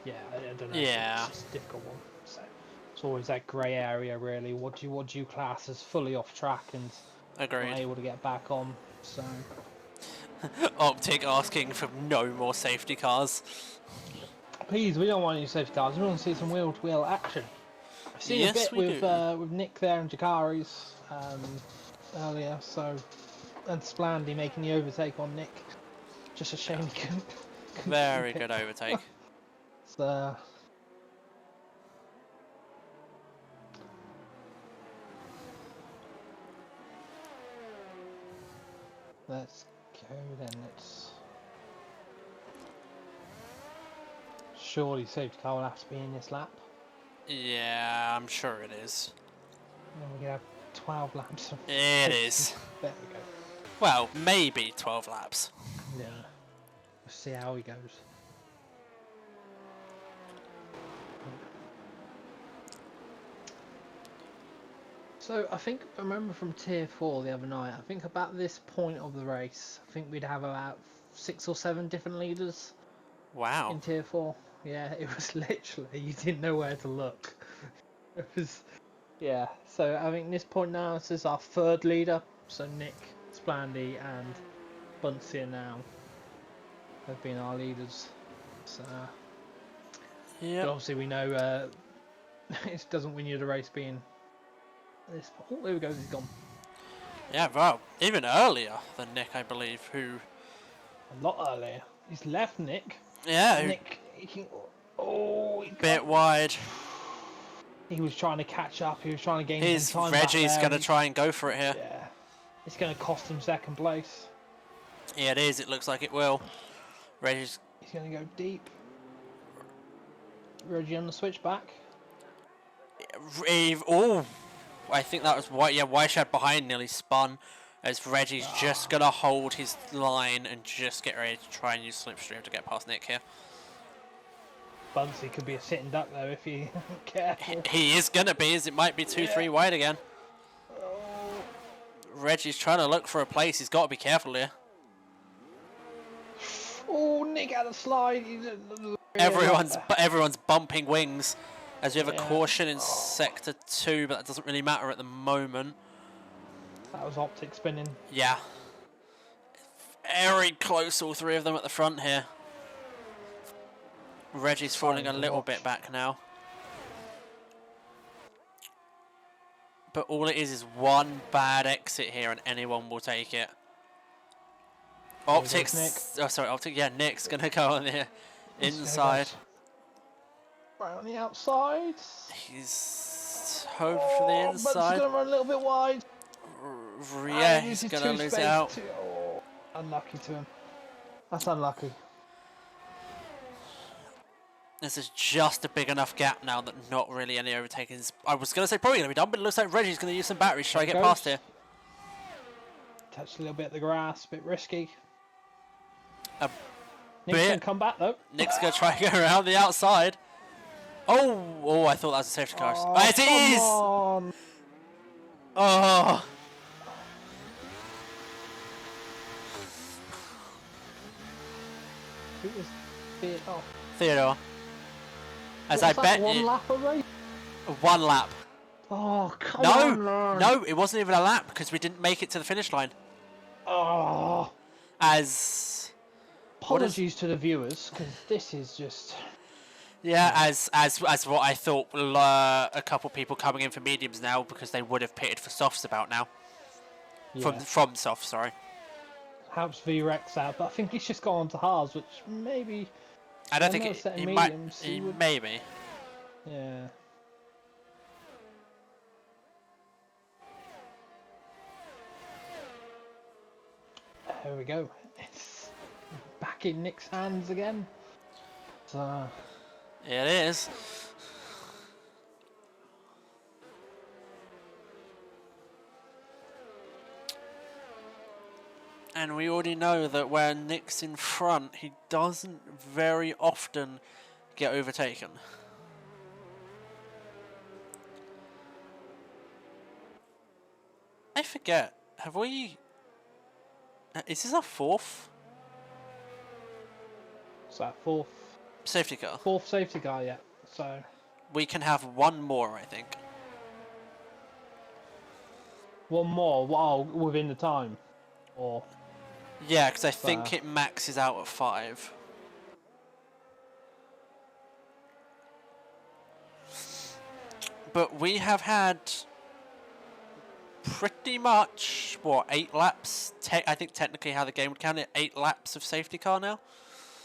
Speaker 1: yeah, I don't know.
Speaker 2: Yeah,
Speaker 1: it's a difficult one. So it's always that grey area, really. What do you class as fully off track and
Speaker 2: agreed.
Speaker 1: not able to get back on? So.
Speaker 2: Optic asking for no more safety cars.
Speaker 1: Please, we don't want any safety cars. We want to see some wheel-to-wheel action. I've seen a bit with Nick there and Jakari's earlier, so and Splandy making the overtake on Nick. Just a shame he couldn't
Speaker 2: Very good overtake.
Speaker 1: So, let's go then. Surely safety car will have to be in this lap.
Speaker 2: Yeah, I'm sure it is.
Speaker 1: And we're gonna have 12 laps.
Speaker 2: It is.
Speaker 1: There we go.
Speaker 2: Well, maybe 12 laps.
Speaker 1: Yeah. Let's see how he goes. So I remember from Tier 4 the other night, I think about this point of the race, I think we'd have about 6 or 7 different leaders.
Speaker 2: Wow.
Speaker 1: In Tier 4. Yeah, it was literally, you didn't know where to look. It was, yeah. So I think this point now, this is our 3rd leader. So Nick, Splandy and Bunsey now have been our leaders. So,
Speaker 2: yeah.
Speaker 1: But obviously we know it doesn't win you the race being this. Oh, there we go. He's gone.
Speaker 2: Yeah, well, even earlier than Nick, I believe, who...
Speaker 1: A lot earlier. He's left Nick.
Speaker 2: Yeah.
Speaker 1: Nick, he
Speaker 2: bit wide.
Speaker 1: He was trying to catch up. He was trying to gain some time.
Speaker 2: Reggie's going to try and go for it here.
Speaker 1: Yeah. It's going to cost him 2nd place.
Speaker 2: Yeah, it is. It looks like it will. Reggie's...
Speaker 1: He's going to go deep. Reggie on the switchback.
Speaker 2: Oh, I think that was why. Yeah, Wyshad behind nearly spun, as Reggie's just gonna hold his line and just get ready to try and use slipstream to get past Nick here.
Speaker 1: Bunsey could be a sitting duck though if he careful.
Speaker 2: He is gonna be, as it might be 2-3 wide again. Reggie's trying to look for a place. He's got to be careful here.
Speaker 1: Oh, Nick had a slide.
Speaker 2: Everyone's bumping wings, as we have a caution in sector 2, but that doesn't really matter at the moment.
Speaker 1: That was Optic spinning.
Speaker 2: Yeah. Very close, all 3 of them at the front here. Reggie's falling a little bit back now. But all it is one bad exit here and anyone will take it. Optics. Oh, sorry, Optic. Yeah, Nick's going to go on the inside.
Speaker 1: Right on the outside.
Speaker 2: He's hoping for the inside.
Speaker 1: But he's going to run a little bit wide.
Speaker 2: Yeah, he's going to lose it out.
Speaker 1: Unlucky to him. That's unlucky.
Speaker 2: This is just a big enough gap now that not really any overtakings. I was going to say probably going to be done, but it looks like Reggie's going to use some batteries to try to get past here.
Speaker 1: Touched a little bit of the grass, a bit risky.
Speaker 2: Nick's
Speaker 1: going to come back though.
Speaker 2: Nick's going to try to go around the outside. Oh, I thought that was a safety car. It is!
Speaker 1: On.
Speaker 2: Oh.
Speaker 1: Who was Theodore?
Speaker 2: Theodore. As I bet
Speaker 1: one lap already?
Speaker 2: 1 lap.
Speaker 1: Oh, come on, man.
Speaker 2: No, it wasn't even a lap because we didn't make it to the finish line.
Speaker 1: Oh.
Speaker 2: As
Speaker 1: apologies to the viewers because this is just.
Speaker 2: Yeah, as what I thought a couple people coming in for mediums now because they would have pitted for softs about now. Yeah. From softs, sorry.
Speaker 1: Helps VREX out, but I think he's just gone on to hards, which maybe.
Speaker 2: I don't think he might. Maybe.
Speaker 1: Yeah. There we go. It's back in Nick's hands again. So.
Speaker 2: It is. And we already know that when Nick's in front, he doesn't very often get overtaken. I forget, have we... Is this our 4th?
Speaker 1: Is that 4th?
Speaker 2: Safety car.
Speaker 1: 4th safety car, yeah. So...
Speaker 2: We can have 1 more, I think.
Speaker 1: 1 more while within the time? Or...
Speaker 2: Yeah, because I think it maxes out at 5. But we have had pretty much, what, 8 laps? I think technically how the game would count it, 8 laps of safety car now?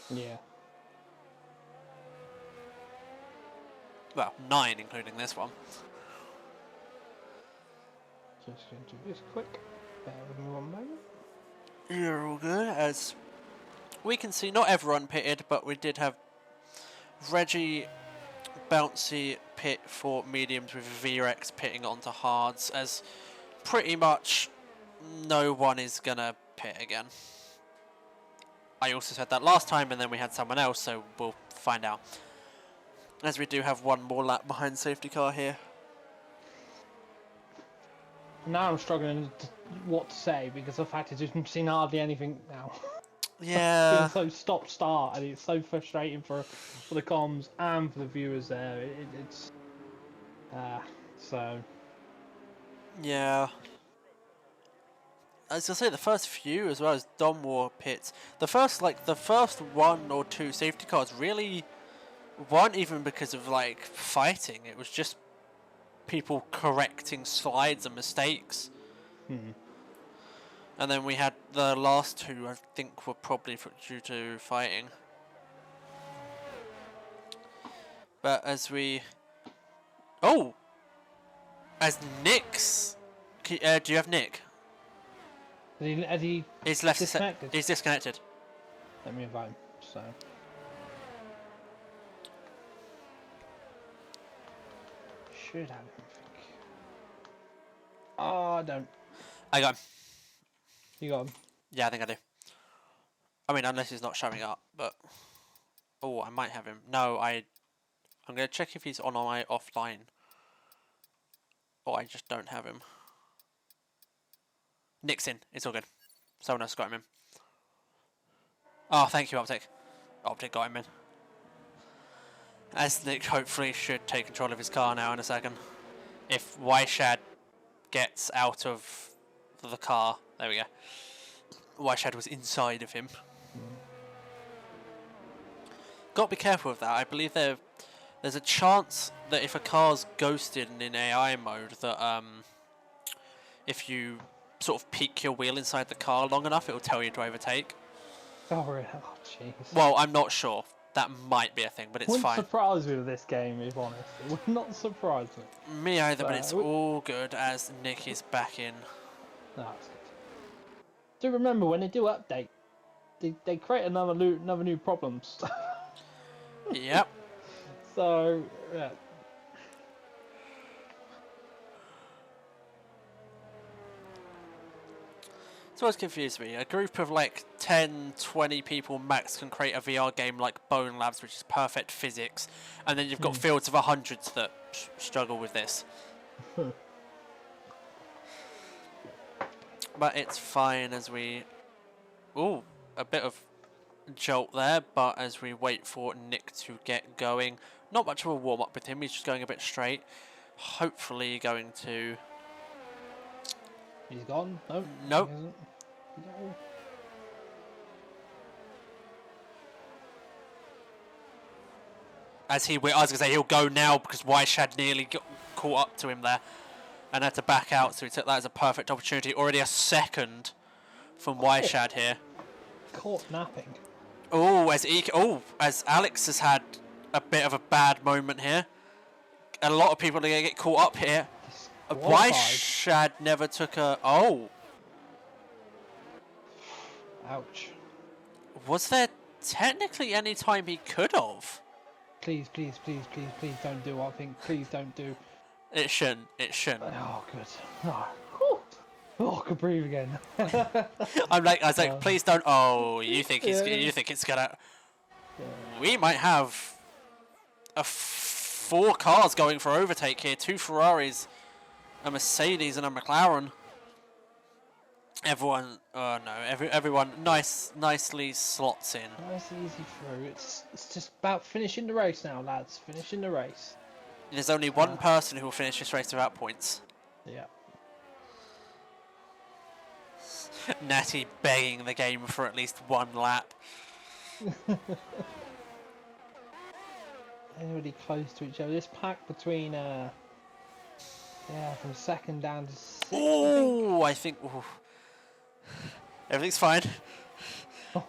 Speaker 1: Yeah.
Speaker 2: Well, 9 including this one.
Speaker 1: Just going to do this quick. Bear with me 1 moment.
Speaker 2: You're all good, as we can see not everyone pitted, but we did have Reggie Bouncy pit for mediums with VREX pitting onto hards, as pretty much no one is gonna pit again. I also said that last time and then we had someone else, so we'll find out. As we do have 1 more lap behind safety car here.
Speaker 1: Now I'm struggling what to say because the fact is we've seen hardly anything now.
Speaker 2: Yeah.
Speaker 1: It's so stop-start and it's so frustrating for the comms and for the viewers there. It's so.
Speaker 2: Yeah. As I say, the first few as well as Dom War pits, the first 1 or 2 safety cars really weren't even because of like fighting. It was just people correcting slides and mistakes. And then we had the last 2, I think, were probably due to fighting. But as we... Oh! As Nick's... do you have Nick? He's left disconnected. He's disconnected.
Speaker 1: Let me invite him. So... Should have him, I think. Oh, I don't.
Speaker 2: I got him.
Speaker 1: You got him?
Speaker 2: Yeah, I think I do. I mean, unless he's not showing up, but... Oh, I might have him. No, I'm going to check if he's on my offline. Or I just don't have him. Nick's in. It's all good. Someone else got him in. Oh, thank you, Optic. Optic got him in. As Nick hopefully should take control of his car now in a second. If Wyshad gets out of the car. There we go. Wyshad was inside of him. got to be careful with that. I believe there's a chance that if a car's ghosted and in AI mode, that if you sort of peek your wheel inside the car long enough, it will tell you to overtake.
Speaker 1: Oh, really? Oh, jeez.
Speaker 2: Well, I'm not sure. That might be a thing, but it's
Speaker 1: Wouldn't
Speaker 2: fine.
Speaker 1: surprise me with this game, if honest. It would not surprise me.
Speaker 2: Me either, but it's all good as Nick is back in.
Speaker 1: No, it's good. Do remember when they do update, they create another new problems.
Speaker 2: Yep.
Speaker 1: So yeah.
Speaker 2: It's always confused me. A group of like 10, 20 people max can create a VR game like Bone Labs, which is perfect physics, and then you've got fields of hundreds that struggle with this. But it's fine as we... Ooh, a bit of jolt there, but as we wait for Nick to get going. Not much of a warm-up with him, he's just going a bit straight. Hopefully going to...
Speaker 1: He's gone? No.
Speaker 2: Nope.
Speaker 1: He isn't. No.
Speaker 2: I was going to say he'll go now because Wyshad nearly got caught up to him there and had to back out, so he took that as a perfect opportunity. Already a second from Wyshad here.
Speaker 1: Caught napping.
Speaker 2: Oh, as Alex has had a bit of a bad moment here. A lot of people are going to get caught up here. Wyshad never took a... Oh.
Speaker 1: Ouch.
Speaker 2: Was there technically any time he could have?
Speaker 1: Please, please, please, please, please don't do what I think. Please don't do.
Speaker 2: It shouldn't. It shouldn't.
Speaker 1: Oh, good. Oh, I could breathe again.
Speaker 2: I was like, please don't. Oh, you think it's gonna? Yeah. We might have four cars going for overtake here. 2 Ferraris, a Mercedes, and a McLaren. Everyone, oh no, everyone nicely slots in.
Speaker 1: Nice easy through. It's just about finishing the race now, lads. Finishing the race.
Speaker 2: There's only one person who will finish this race without points.
Speaker 1: Yeah.
Speaker 2: Natty begging the game for at least one lap.
Speaker 1: Anybody close to each other? This pack between from second down to 6th.
Speaker 2: Oh, I think. Ooh. Everything's fine.
Speaker 1: Oh,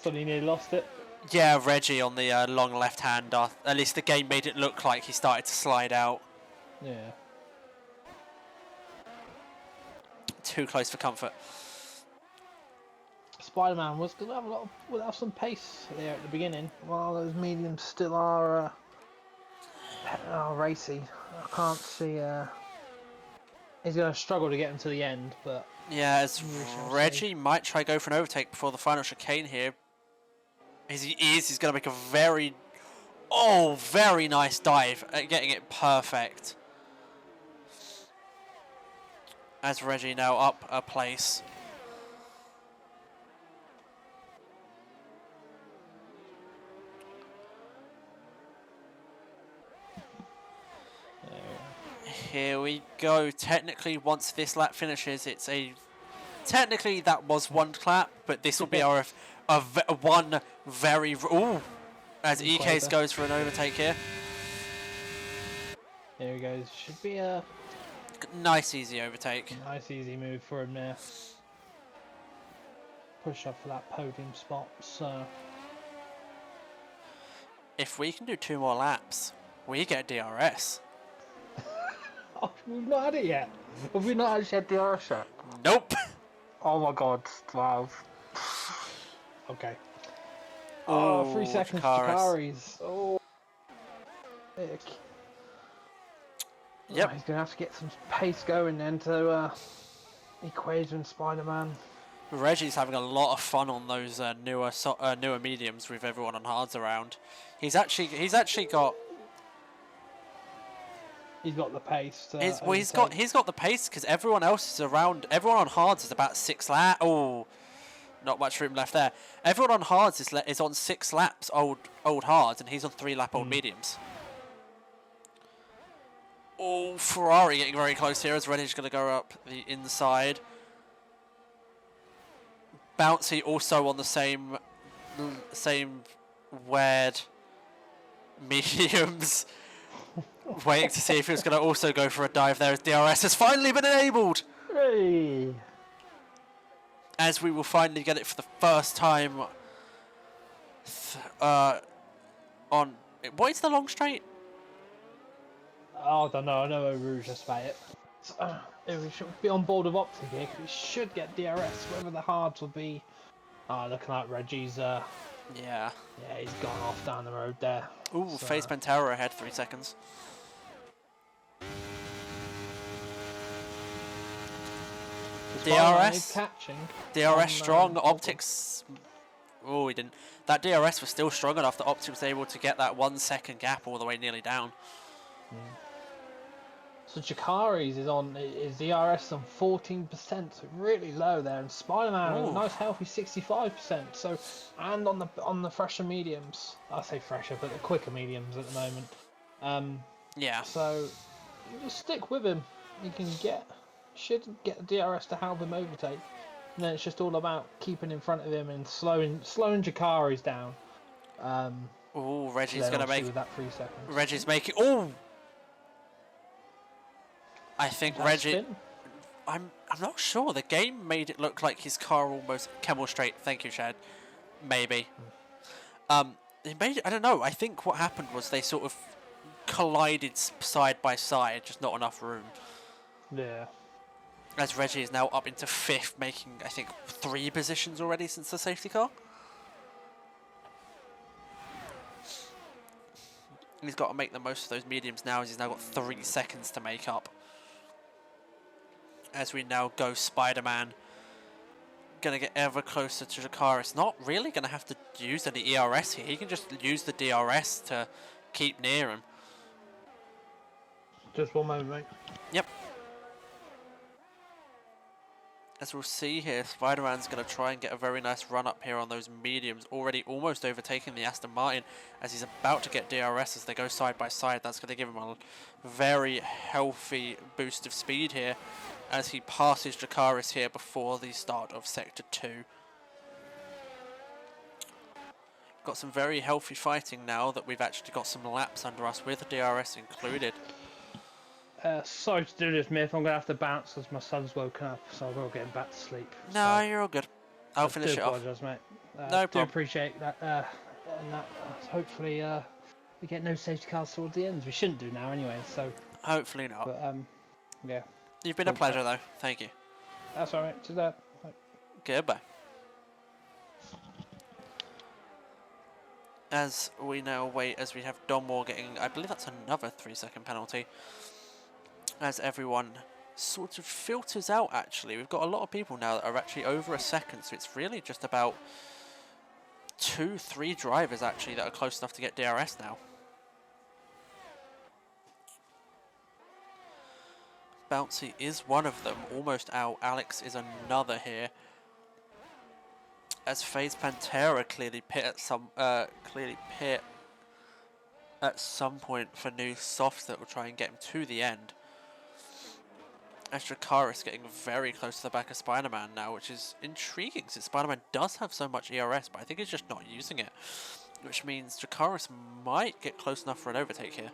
Speaker 1: suddenly nearly lost it.
Speaker 2: Yeah, Reggie on the long left hand. At least the game made it look like he started to slide out.
Speaker 1: Yeah.
Speaker 2: Too close for comfort.
Speaker 1: Spider-Man was going to have some pace there at the beginning, while those mediums still are racy. I can't see. He's going to struggle to get him to the end, but
Speaker 2: yeah, as Reggie might try go for an overtake before the final chicane here. As he is, he's going to make a very nice dive at getting it perfect. As Reggie now up a place. Here we go. Technically, once this lap finishes, it's a... Technically, that was one clap, but this will be our one very... Ooh! As EKs goes for an overtake here.
Speaker 1: There he goes. Should be a...
Speaker 2: Nice, easy overtake.
Speaker 1: Nice, easy move for him there. Push up for that podium spot, so...
Speaker 2: If we can do 2 more laps, we get DRS.
Speaker 1: Oh, we've not had it yet. Have we not actually had DRS yet?
Speaker 2: Nope.
Speaker 1: Oh my god, 12. Okay.
Speaker 2: Oh,
Speaker 1: 3 seconds to Chikaris. Oh. Ick.
Speaker 2: Yep.
Speaker 1: Oh, he's going to have to get some pace going then to Equation Spider-Man.
Speaker 2: Reggie's having a lot of fun on those newer mediums with everyone on hards around. He's actually got...
Speaker 1: He's got the pace.
Speaker 2: He's got the pace because everyone else is around. Everyone on hards is about 6 laps. Oh, not much room left there. Everyone on hards is on 6 laps old hards, and he's on 3 lap old mediums. Oh, Ferrari getting very close here as Reggie's going to go up the inside. Bouncy also on the same weird mediums. Waiting to see if he was going to also go for a dive there as DRS has finally been enabled.
Speaker 1: Hey.
Speaker 2: As we will finally get it for the first time on... What is the long straight?
Speaker 1: Oh, I don't know. I know Rouge just about it. So, we should be on board with Optic here. 'Cause we should get DRS. Whether the hards will be. Oh, looking like Reggie's.
Speaker 2: Yeah.
Speaker 1: Yeah, he's gone off down the road there.
Speaker 2: Ooh,
Speaker 1: So,
Speaker 2: Phase Pantera ahead, 3 seconds. DRS.
Speaker 1: Catching.
Speaker 2: DRS strong. Optics. Oh, he didn't. That DRS was still strong enough that Optics was able to get that 1 second gap all the way nearly down.
Speaker 1: So Jakari's is DRS on 14%, so really low there, and Spider-Man a nice healthy 65%. So, and on the fresher mediums, I say fresher, but the quicker mediums at the moment.
Speaker 2: Yeah.
Speaker 1: So, you just stick with him. You should get the DRS to help him overtake. And then it's just all about keeping in front of him and slowing Jakari's down.
Speaker 2: Oh, Reggie's gonna make
Speaker 1: that 3 seconds.
Speaker 2: Reggie's making. Oh. I think Reggie. I'm not sure. The game made it look like his car almost came straight. Thank you, Chad. Maybe. It made it, I don't know. I think what happened was they sort of collided side by side, just not enough room.
Speaker 1: Yeah.
Speaker 2: As Reggie is now up into 5th, making I think 3 positions already since the safety car. He's got to make the most of those mediums now, as he's now got 3 seconds to make up. As we now go Spider-Man. Gonna get ever closer to Jakaris. Not really gonna have to use any ERS here. He can just use the DRS to keep near him.
Speaker 1: Just one moment, mate.
Speaker 2: Yep. As we'll see here, Spider-Man's going to try and get a very nice run up here on those mediums, already almost overtaking the Aston Martin as he's about to get DRS as they go side by side. That's going to give him a very healthy boost of speed here as he passes Jakaris here before the start of Sector 2. Got some very healthy fighting now that we've actually got some laps under us with DRS included.
Speaker 1: Sorry to do this, Myth. I'm going to have to bounce as my son's woken up, so I've got to get him back to sleep.
Speaker 2: No, you're all good. I'll finish it off.
Speaker 1: I apologise, mate.
Speaker 2: No problem.
Speaker 1: Do appreciate that. And that hopefully we get no safety cars towards the end. We shouldn't do now anyway, so...
Speaker 2: Hopefully not.
Speaker 1: But, yeah.
Speaker 2: You've been a pleasure, though. Thank you.
Speaker 1: That's all right. To that.
Speaker 2: Goodbye. As we now wait, as we have Donmore getting... I believe that's another 3-second penalty. As everyone sort of filters out, actually. We've got a lot of people now that are actually over a second, so it's really just about 2-3 drivers, actually, that are close enough to get DRS now. Bouncy is one of them, almost out. Alex is another here. As FaZe Pantera clearly pit at some point for new softs that will try and get him to the end. As Jakaris getting very close to the back of Spider-Man now, which is intriguing since Spider-Man does have so much ERS, but I think he's just not using it. Which means Jakaris might get close enough for an overtake here.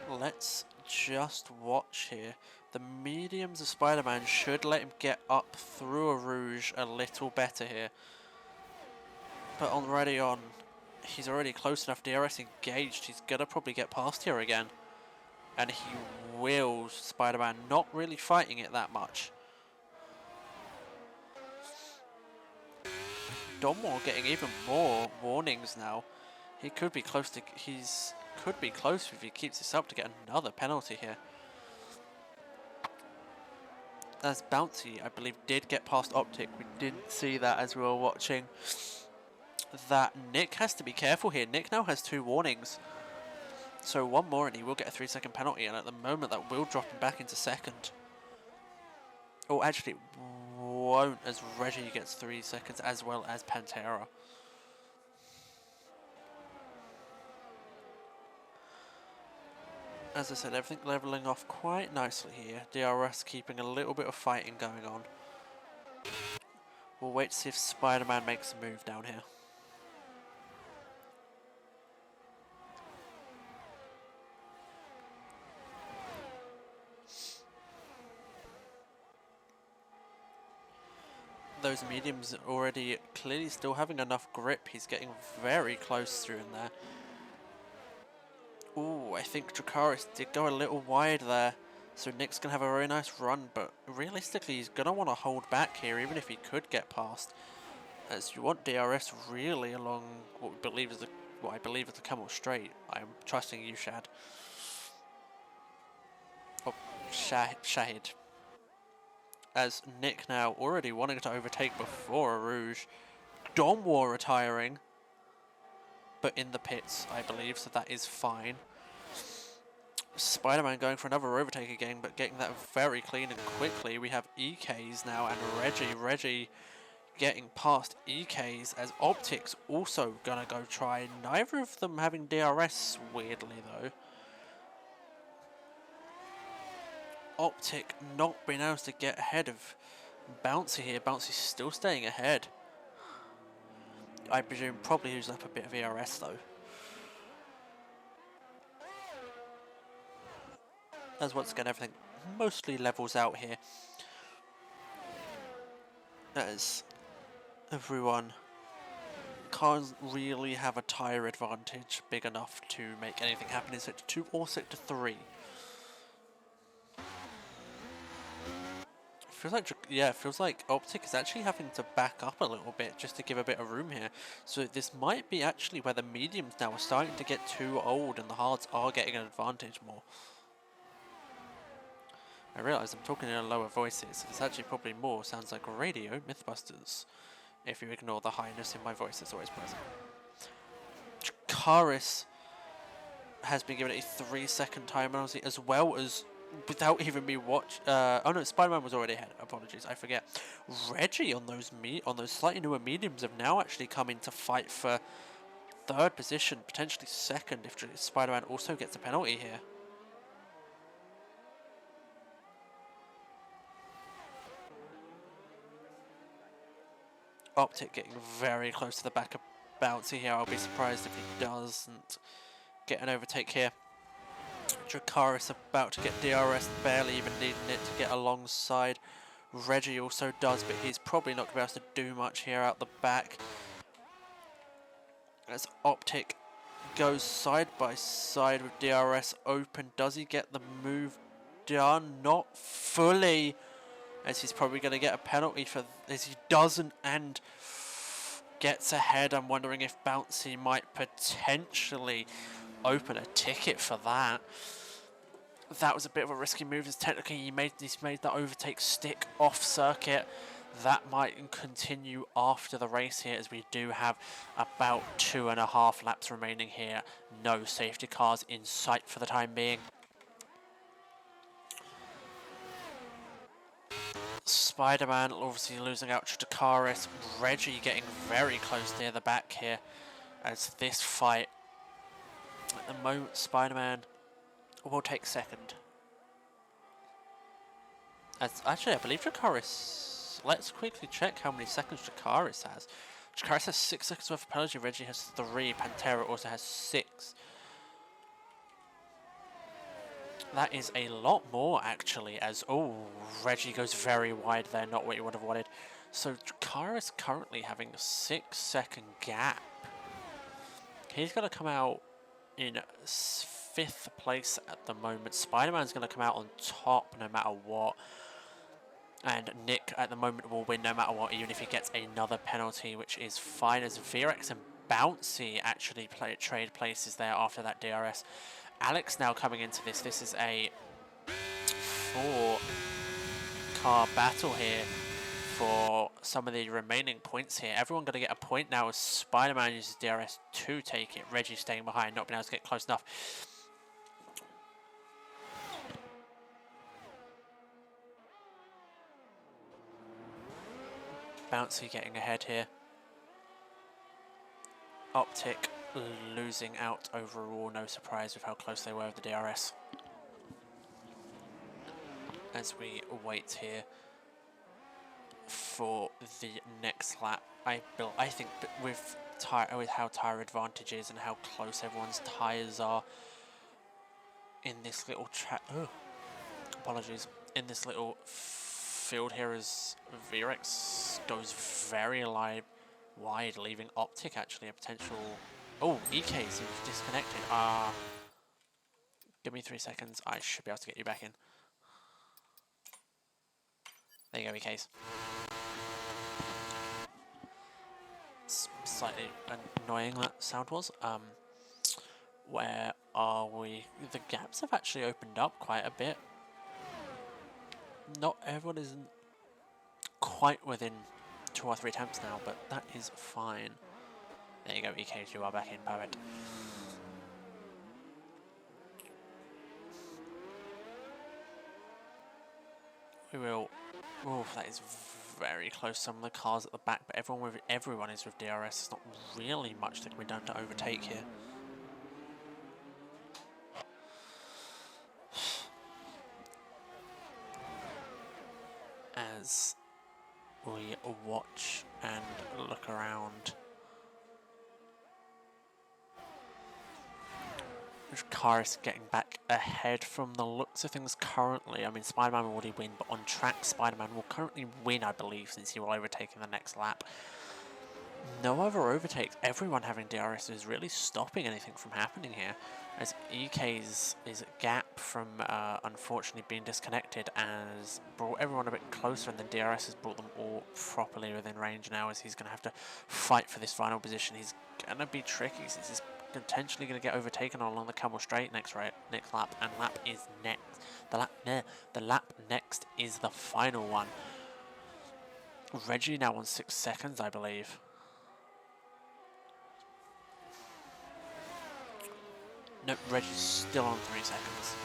Speaker 2: Let's just watch here. The mediums of Spider-Man should let him get up through a Rouge a little better here. But already on... He's already close enough, DRS engaged, he's gonna probably get past here again. And he will, Spider-Man, not really fighting it that much. Donmore getting even more warnings now. He could be close to, could be close if he keeps this up to get another penalty here. As Bouncy, I believe, did get past Optic. We didn't see that as we were watching. That Nick has to be careful here. Nick now has 2 warnings. So one more and he will get a 3-second penalty, and at the moment that will drop him back into second. Oh, actually it won't, as Reggie gets 3 seconds as well as Pantera. As I said, everything levelling off quite nicely here. DRS keeping a little bit of fighting going on. We'll wait to see if Spider-Man makes a move down here. Those mediums already clearly still having enough grip. He's getting very close through in there. Ooh, I think Dracarys did go a little wide there. So Nick's going to have a very nice run, but realistically he's going to want to hold back here, even if he could get past. As you want DRS really along what I believe is the Camel Straight. I am trusting you, Shad. Oh, Shahid. As Nick now already wanting to overtake before a Rouge. Dom War retiring, but in the pits, I believe, so that is fine. Spider-Man going for another overtake again, but getting that very clean and quickly. We have EKs now, and Reggie getting past EKs, as Optic's also gonna go try. Neither of them having DRS, weirdly though. Optic not being able to get ahead of Bouncy here. Bouncy's still staying ahead. I presume probably using up a bit of ERS though. As once again everything mostly levels out here. As everyone can't really have a tyre advantage big enough to make anything happen in Sector 2 or Sector 3. Feels like Optic is actually having to back up a little bit just to give a bit of room here. So this might be actually where the mediums now are starting to get too old and the hards are getting an advantage more. I realise I'm talking in a lower voice here, so this actually probably more sounds like Radio Mythbusters, if you ignore the highness in my voice that's always present. Dracarys has been given a 3-second time penalty, as well as without even me oh no, Spider-Man was already ahead. Apologies, I forget. Reggie on those slightly newer mediums have now actually come in to fight for third position, potentially second if Spider-Man also gets a penalty here. Optic getting very close to the back of Bouncy here. I'll be surprised if he doesn't get an overtake here. Dracarys about to get DRS, barely even needing it to get alongside. Reggie also does, but he's probably not going to be able to do much here out the back. As Optic goes side by side with DRS open, does he get the move done? Not fully, as he's probably going to get a penalty for this. He doesn't and gets ahead. I'm wondering if Bouncy might potentially open a ticket for that. That was a bit of a risky move, as technically he's made that overtake stick off circuit. That might continue after the race here, as we do have about 2.5 laps remaining here. No safety cars in sight for the time being. Spider-Man obviously losing out to Dracarys. Reggie getting very close near the back here, as this fight, at the moment, Spider-Man will take second. Actually, I believe Dracarys... Let's quickly check how many seconds Dracarys has. Dracarys has 6 seconds worth of penalty, Reggie has 3, Pantera also has 6. That is a lot more, actually, as... Oh, Reggie goes very wide there, not what you would have wanted. So Dracarys currently having a 6-second gap. He's going to come out in 5th place at the moment. Spider-Man's going to come out on top no matter what. And Nick at the moment will win no matter what, even if he gets another penalty, which is fine, as eRacing and Bouncy actually trade places there after that DRS. Alex now coming into this. This is a 4-car battle here for some of the remaining points here. Everyone going to get a point now as Spider-Man uses DRS to take it. Reggie staying behind, not being able to get close enough. Bouncy getting ahead here. Optic losing out overall, no surprise with how close they were with the DRS. As we wait here for the next lap. I think with how tyre advantage is and how close everyone's tyres are in this little track. Oh, apologies. In this little field here, as eRacing goes very wide, leaving Optic actually a potential. Oh, EK seems disconnected. Give me 3 seconds. I should be able to get you back in. There you go, EKs. Slightly annoying that sound was. Where are we? The gaps have actually opened up quite a bit. Not everyone is quite within 2 or 3 attempts now, but that is fine. There you go, EKs, you are back in, perfect. We will. Oh, that is very close. Some of the cars at the back, but everyone is with DRS. There's not really much that can be done to overtake here. As we watch and look around, which car is getting back ahead from the looks of things currently. I mean, Spider-Man will already win, but on track, Spider-Man will currently win, I believe, since he will overtake in the next lap. No other overtakes. Everyone having DRS is really stopping anything from happening here, as EK's gap from unfortunately being disconnected has brought everyone a bit closer, and then DRS has brought them all properly within range now, as he's going to have to fight for this final position. He's going to be tricky since he's potentially going to get overtaken along the Camel Straight next lap, and lap is next. The lap next is the final one. Reggie now on 6 seconds, I believe. Nope, Reggie's still on 3 seconds.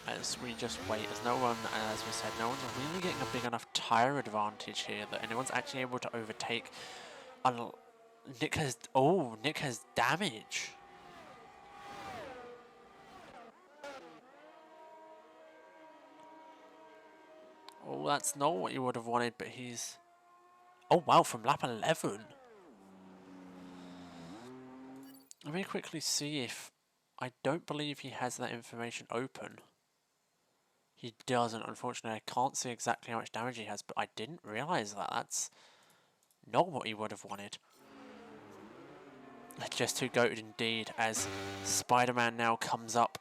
Speaker 2: As we just wait, as we said, no one's really getting a big enough tyre advantage here that anyone's actually able to overtake. Nick has damage. Oh, that's not what you would have wanted, but he's... Oh wow, from lap 11. Let me quickly see if... I don't believe he has that information open. He doesn't, unfortunately. I can't see exactly how much damage he has, but I didn't realise that. That's not what he would have wanted. Just too goated indeed, as Spider-Man now comes up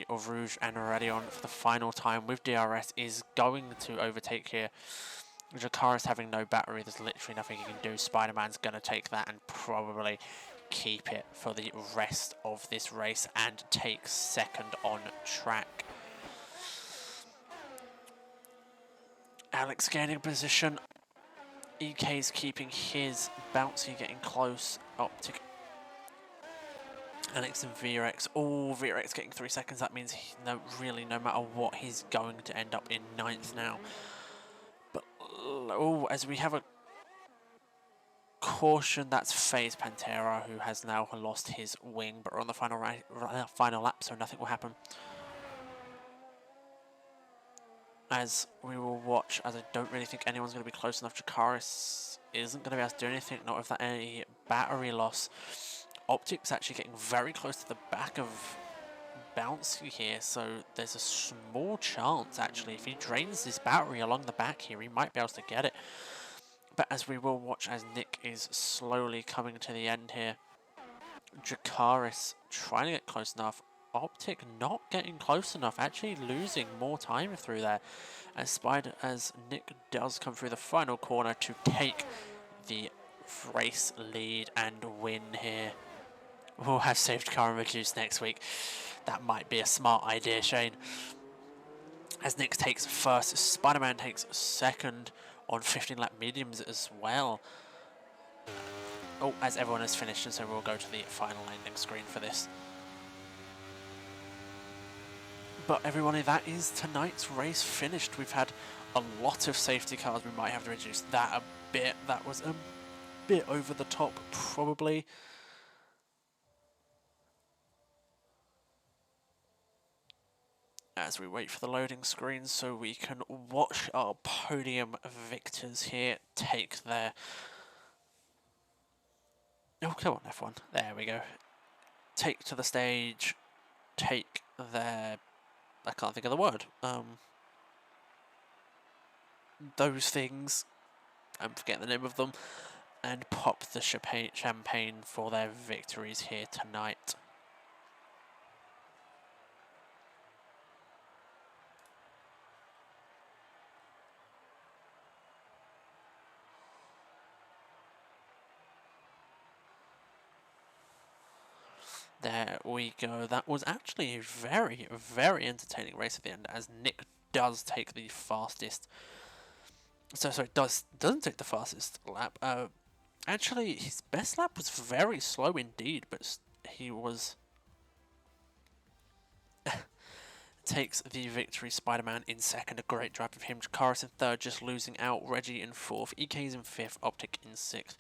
Speaker 2: of Rouge and Aurelion for the final time with DRS, is going to overtake here. Jakara's having no battery, there's literally nothing he can do. Spider-Man's going to take that and probably keep it for the rest of this race and take second on track. Alex gaining position. EK's keeping his, Bouncy getting close. Optic. Alex and eRacing. Oh, eRacing getting 3 seconds. That means no matter what, he's going to end up in 9th now. But oh, as we have a caution, that's FaZe Pantera, who has now lost his wing, but we're on the final lap, so nothing will happen. As we will watch, as I don't really think anyone's going to be close enough. Jakaris isn't going to be able to do anything, not with that any battery loss. Optic's actually getting very close to the back of Bouncy here, so there's a small chance, actually, if he drains his battery along the back here, he might be able to get it. But as we will watch, as Nick is slowly coming to the end here, Jakaris trying to get close enough. Optic not getting close enough, actually losing more time through there, as Nick does come through the final corner to take the race lead and win here. We'll have saved car and reduced next week. That might be a smart idea, Shane. As Nick takes first, Spider-Man takes second on 15 lap mediums as well. Oh, as everyone has finished, and so we'll go to the final landing screen for this. But everyone, that is tonight's race finished. We've had a lot of safety cars. We might have to reduce that a bit. That was a bit over the top, probably. as we wait for the loading screen so we can watch our podium victors here take their... Oh, come on, F1. There we go. Take to the stage, take their... I can't think of the word. Those things. I'm forgetting the name of them. And pop the champagne for their victories here tonight. There we go. That was actually a very, very entertaining race at the end, as Nick does take the fastest. Sorry, doesn't take the fastest lap. Actually, his best lap was very slow indeed, but he was takes the victory. Spider-Man in second, a great drive of him. Karis in third, just losing out. Reggie in fourth. EK's in fifth. Optic in sixth.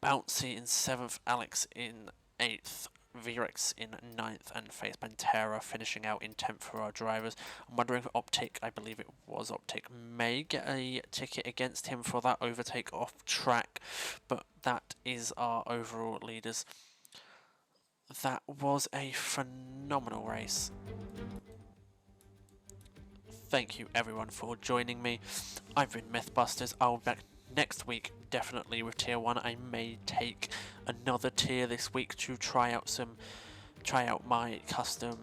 Speaker 2: Bouncy in seventh. Alex in eighth. Virex in ninth, and Face Pantera finishing out in 10th for our drivers. I'm wondering if Optic, I believe it was Optic, may get a ticket against him for that overtake off track, but that is our overall leaders. That was a phenomenal race. Thank you everyone for joining me. I've been Mythbusters. I'll be back next week, definitely with tier 1. I may take another tier this week to try out my custom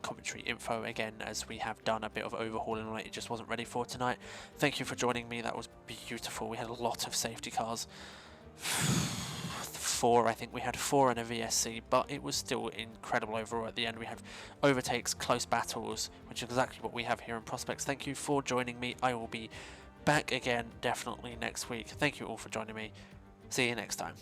Speaker 2: commentary info again, as we have done a bit of overhauling on it. It just wasn't ready for tonight. Thank you for joining me. That was beautiful. We had a lot of safety cars. 4, I think we had 4 in a VSC, but it was still incredible overall. At the end we have overtakes, close battles, which is exactly what we have here in Prospects. Thank you for joining me. I will be back again definitely next week. Thank you all for joining me. See you next time.